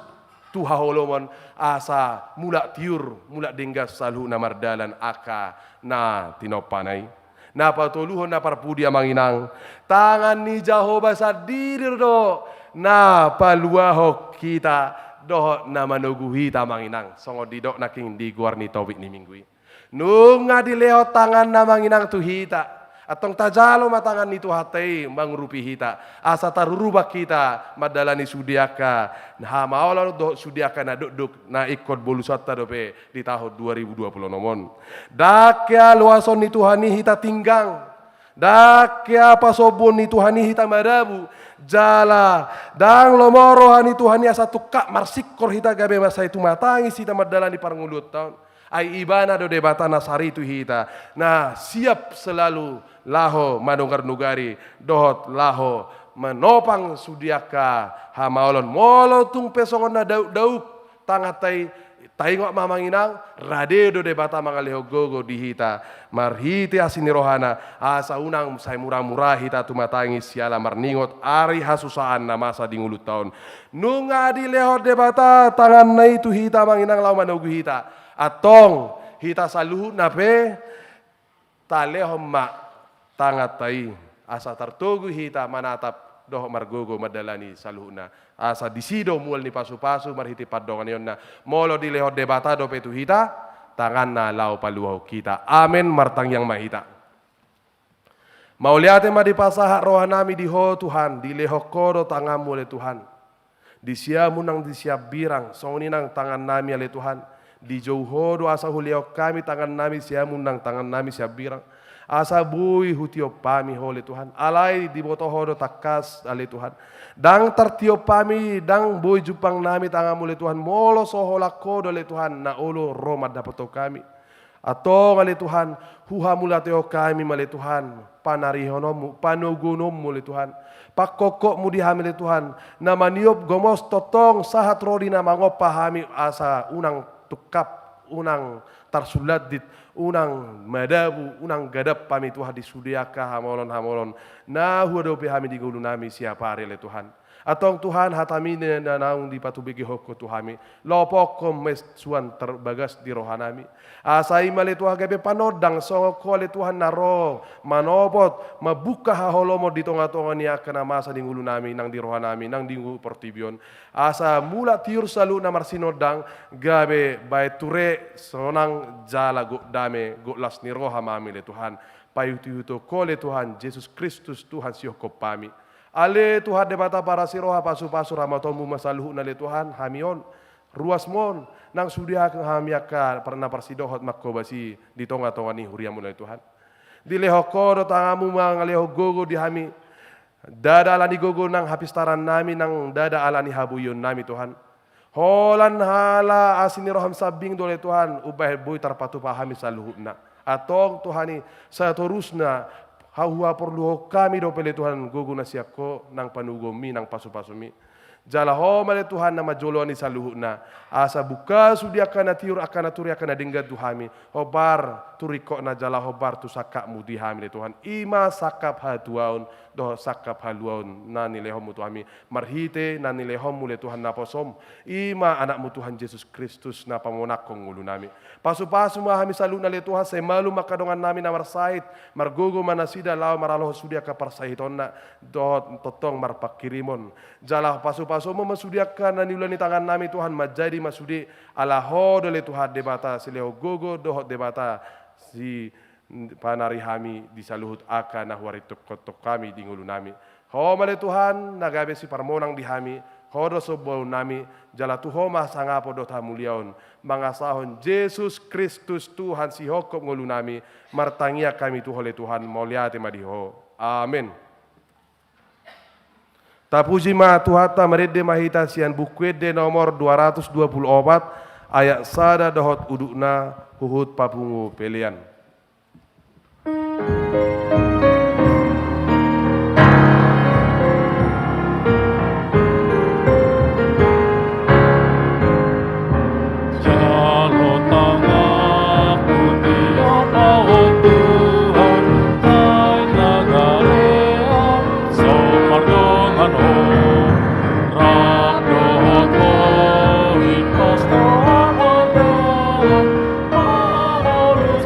tu haholomon asa mula tiur mula denggas salu na mardalan aka na tinopanay Na patuluhon na parpudi amanginang. Tangan ni Jehovah sadirir do. Na paluaho kita doh na manuguhita manginang. Songo didok na king di guar ni tobik ni minggui. Nunga dileho tangan na manginang tuhita. Atong tajalo matangan ni tuhatay mangrupi hita. Asa tarurubak kita madalani sudiaka. Nah maola do sudiaka na duk na ikut bolusata dope di tahun 2020 nomon. Dakya luason ni Tuhani hita tinggang. Dakya pasobon ni Tuhani hita madabu. Jala dang lomorohan ni Tuhani asa tukak marsikor hita gabe masa itu matangis hita madalani parangulut tahun. Ai ibana do debata nasari tu hita. Nah siap selalu laho manunggar nugari dohot laho menopang sudiaka hamaolon molo tung pesongon na dauk tangatai taingok mamanginang rade do debata mangaleho gogo di hita marhiti asini rohana asa unang sai murah-murah hita tumatangi siala marningot ari hasusaan na masa di ngulut tahun nunga di leho debata tangan na itu hita manginang lau manugu hita atong hita saluhu nape talehom ma tangat tai asa tartugu hita manatap doh margogo madalani saluhna asa disido mual ni pasu-pasu marhiti padongan yon na molo di leho debata do petu hita tangan na lau paluho kita amen martang yang mahita mauliate ma di pasahak rohanami di ho Tuhan di leho kodo tangamu oleh Tuhan di siamu nang di siap birang songni nang tangan nami oleh Tuhan di jauh do asa hulio kami tangan nami siamu nang tangan nami siap birang asa bui hutio pami oleh Tuhan alai di boto hodo takas oleh Tuhan dang tertio pami dang bui jupang nami tangan oleh Tuhan molo sohola kodo oleh Tuhan na olo roma dapato kami atau oleh Tuhan huha mulateo kami oleh Tuhan panarihonomu panugunomu oleh Tuhan pakokokmu dihami oleh Tuhan na maniop gomos totong sahat rodi na mangop pahami asa unang tukap unang tarsulat dit unang madabu unang gadap pami Tuhan disudiaka hamolon na huado pihami di gulu nami siapa hari le Tuhan atong Tuhan hatami na naung di patubigi hoko Tuhami lopokom mes suan terbagas di rohanami asai male Tuhan gabe panodang songo kole Tuhan naro manopot mabuka haholomo di tonga-tonga niya kana masa di gulu nami nang di rohanami nang di portibion asa mula tiur salu na marsinodang gabe bae ture sonang jala go dame go las ni roha mami le Tuhan payutu kole Tuhan Yesus Kristus Tuhan sioko pami ale Tuhan debata para siroha pasu-pasu ramatomu masaluhu na le Tuhan hamion ruas mon nang sudia kang hamiaka pernah persidohot makobasi di tonga-tonga ni huriamu na le Tuhan di lehoko do tangamu mangaleho gogo di hami dada alani gogo nang hapistaran nami nang dada alani habuyon nami Tuhan holan hala asini roham sabing dole Tuhan ubah boy tarpatu pahami saluhuna atong Tuhani satorusna hahua perlu kami do pele Tuhan gogo na siako nang panugomi nang pasu-pasumi jala ho male Tuhan nama joloni saluhuna asa buka sudia kana tiur akana turi akana dinggat Tuhami hobar turiko na jala hobar tu sakak mudi hami le Tuhan ima sakap hatuaun do sakap haluaun nani lehomu Tuhami marhite nani lehomu le Tuhan naposom ima anakmu Tuhan Yesus Kristus na pamonakong ngulu nami pasu-pasu mahami saluna le Tuhan semalu makadongan nami na marsait margogo manasida lao maraloh sudia ka parsahitonna do totong marpakirimon jala pasu-pasu masudiakan nani ulani tangan nami Tuhan majadi masudi ala hodo le Tuhan debata sileo gogo dohot debata si panari hami di saluhut aka na huari tok kami di ngulu nami ho male Tuhan nagabe si parmonang di hami hodo sobol nami jala tuho masangapo do tamuliaon mangasahon Yesus Kristus Tuhan si hokop ngulu nami martangia kami tuho le Tuhan mauliate madiho amin. Tapuji ma tuhata merede mahita sian bukwede nomor 224 ayat sada dohot udukna huhut papungu pelian. Jalo tangaku tiapa oh Tuhan hai nagarean somardongan oh rakdohot oh ipas tangan mahorus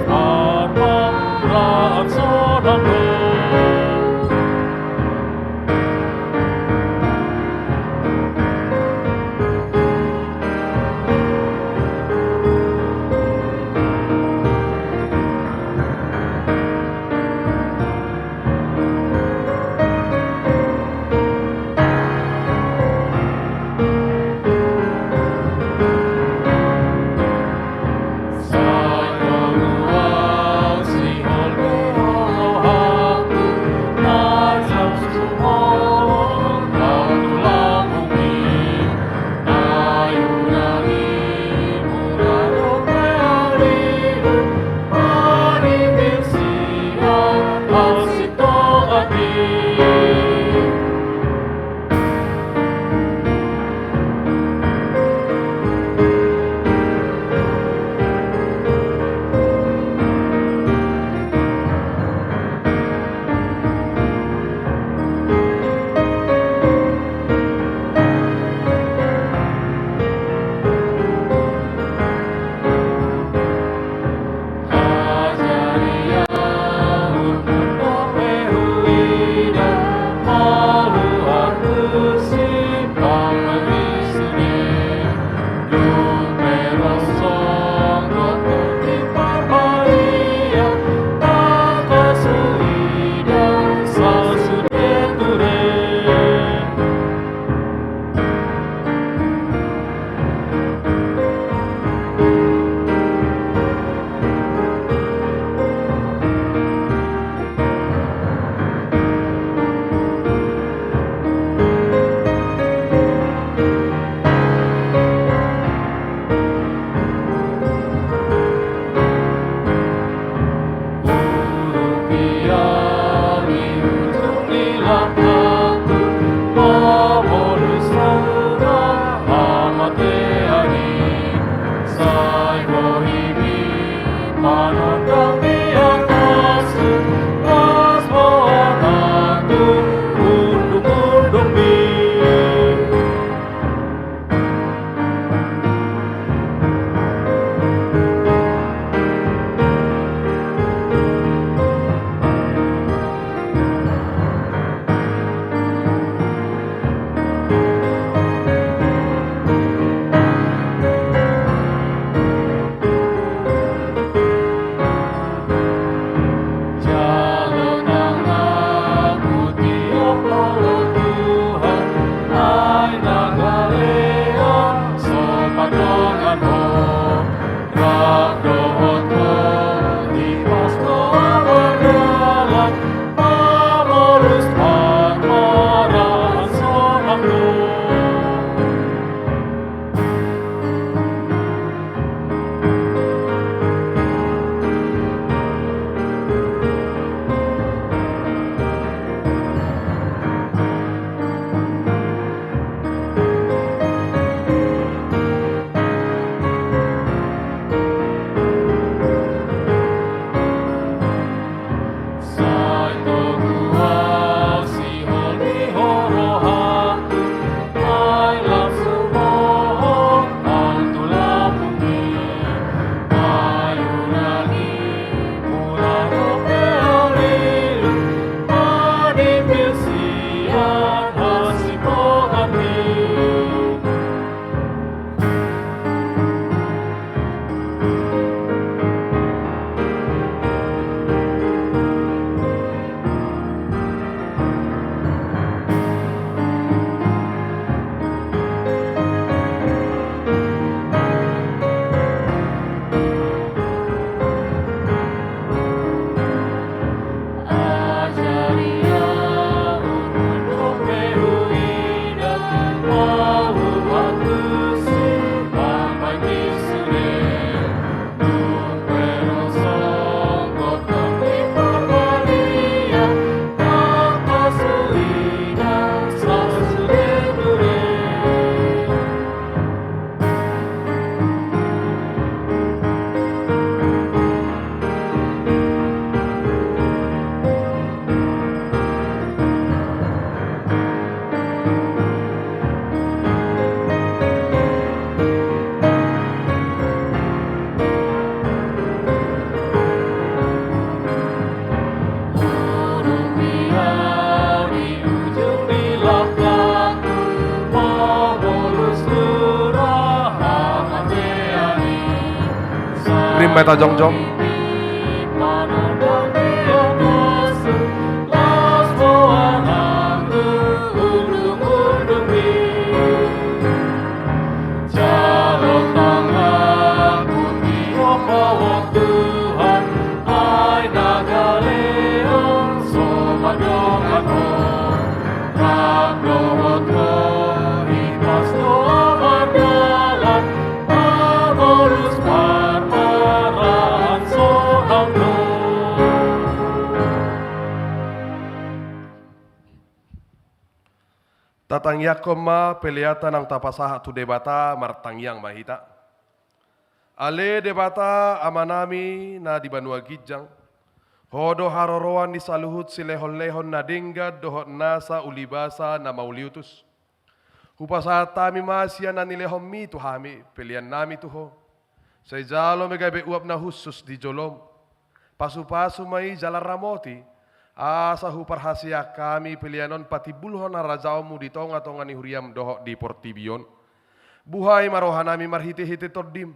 Todim meta jongjong. Tatang yakoma peliata nang tapasaha tu debata martang yang mahita. Ale debata amanami na di Banua Gijang. Hodo haroroan di saluhut silehon-lehon na dinggat dohot nasa ulibasa na mauliutus. Hupasata mi masya na nilehon mi tuhami pelian nami tuho. Say jalo megabe uap na husus di jolom. Pasu-pasu mai jalan ramoti. Asa huparhasia kami pilihanon patibulhon na rajaumu di tonga-tonga ni huriam dohok di portibion. Buhay marohanami marhiti-hiti tordim.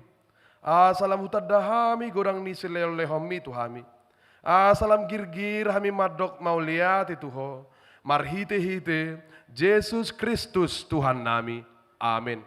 Asalam hutadahami godang ni silelehomi tuhami. Asalam girgir hami madok mauliati tuho. Marhiti-hiti Yesus Kristus Tuhan nami. Amin.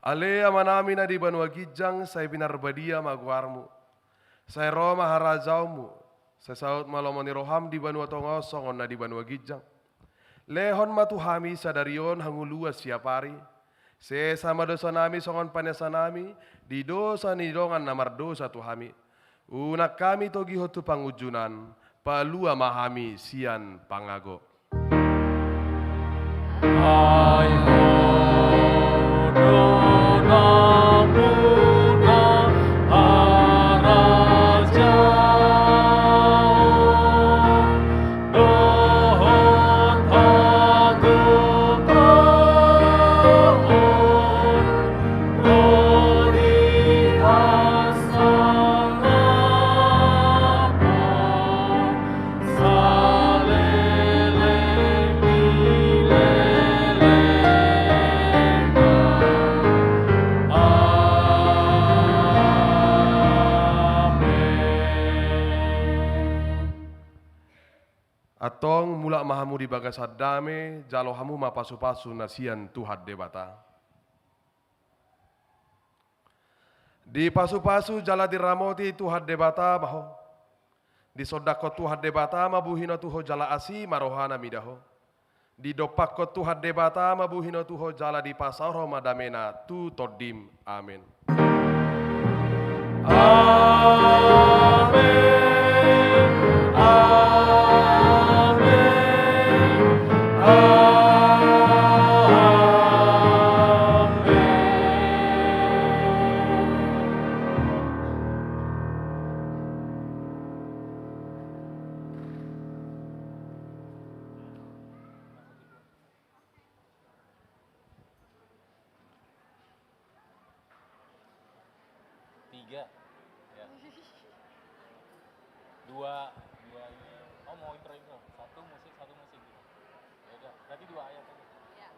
Ale amanami na di Banua Gijang, saya binarbadia maguarmu. Saya Roma harajaumu. Saya saut malomoni roham di Banua Tongo, songon na di Banua Gijang. Lehon matuhami sadarion hangulua siapari. Se sama dosa nami songon panesa nami, di dosa ni dongan namar dosa tuhami. Unak kami togi hotu pangujunan, palua mahami sian pangago. Atong mula mahamu di bagasad dame, jalo hamu mapasu-pasu nasian Tuhan debata. Di pasu-pasu jala diramoti Tuhan debata baho. Di sodako Tuhan debata mabuhino tuho jala asi marohana midaho. Di dopakko Tuhan debata mabuhino tuho jala di pasaro madamena tu todim. Amin. Amin. Tiga, ya. Dua ini. Oh mau intro, satu musik gitu. Ya udah, berarti 2 ayat aja. Ya.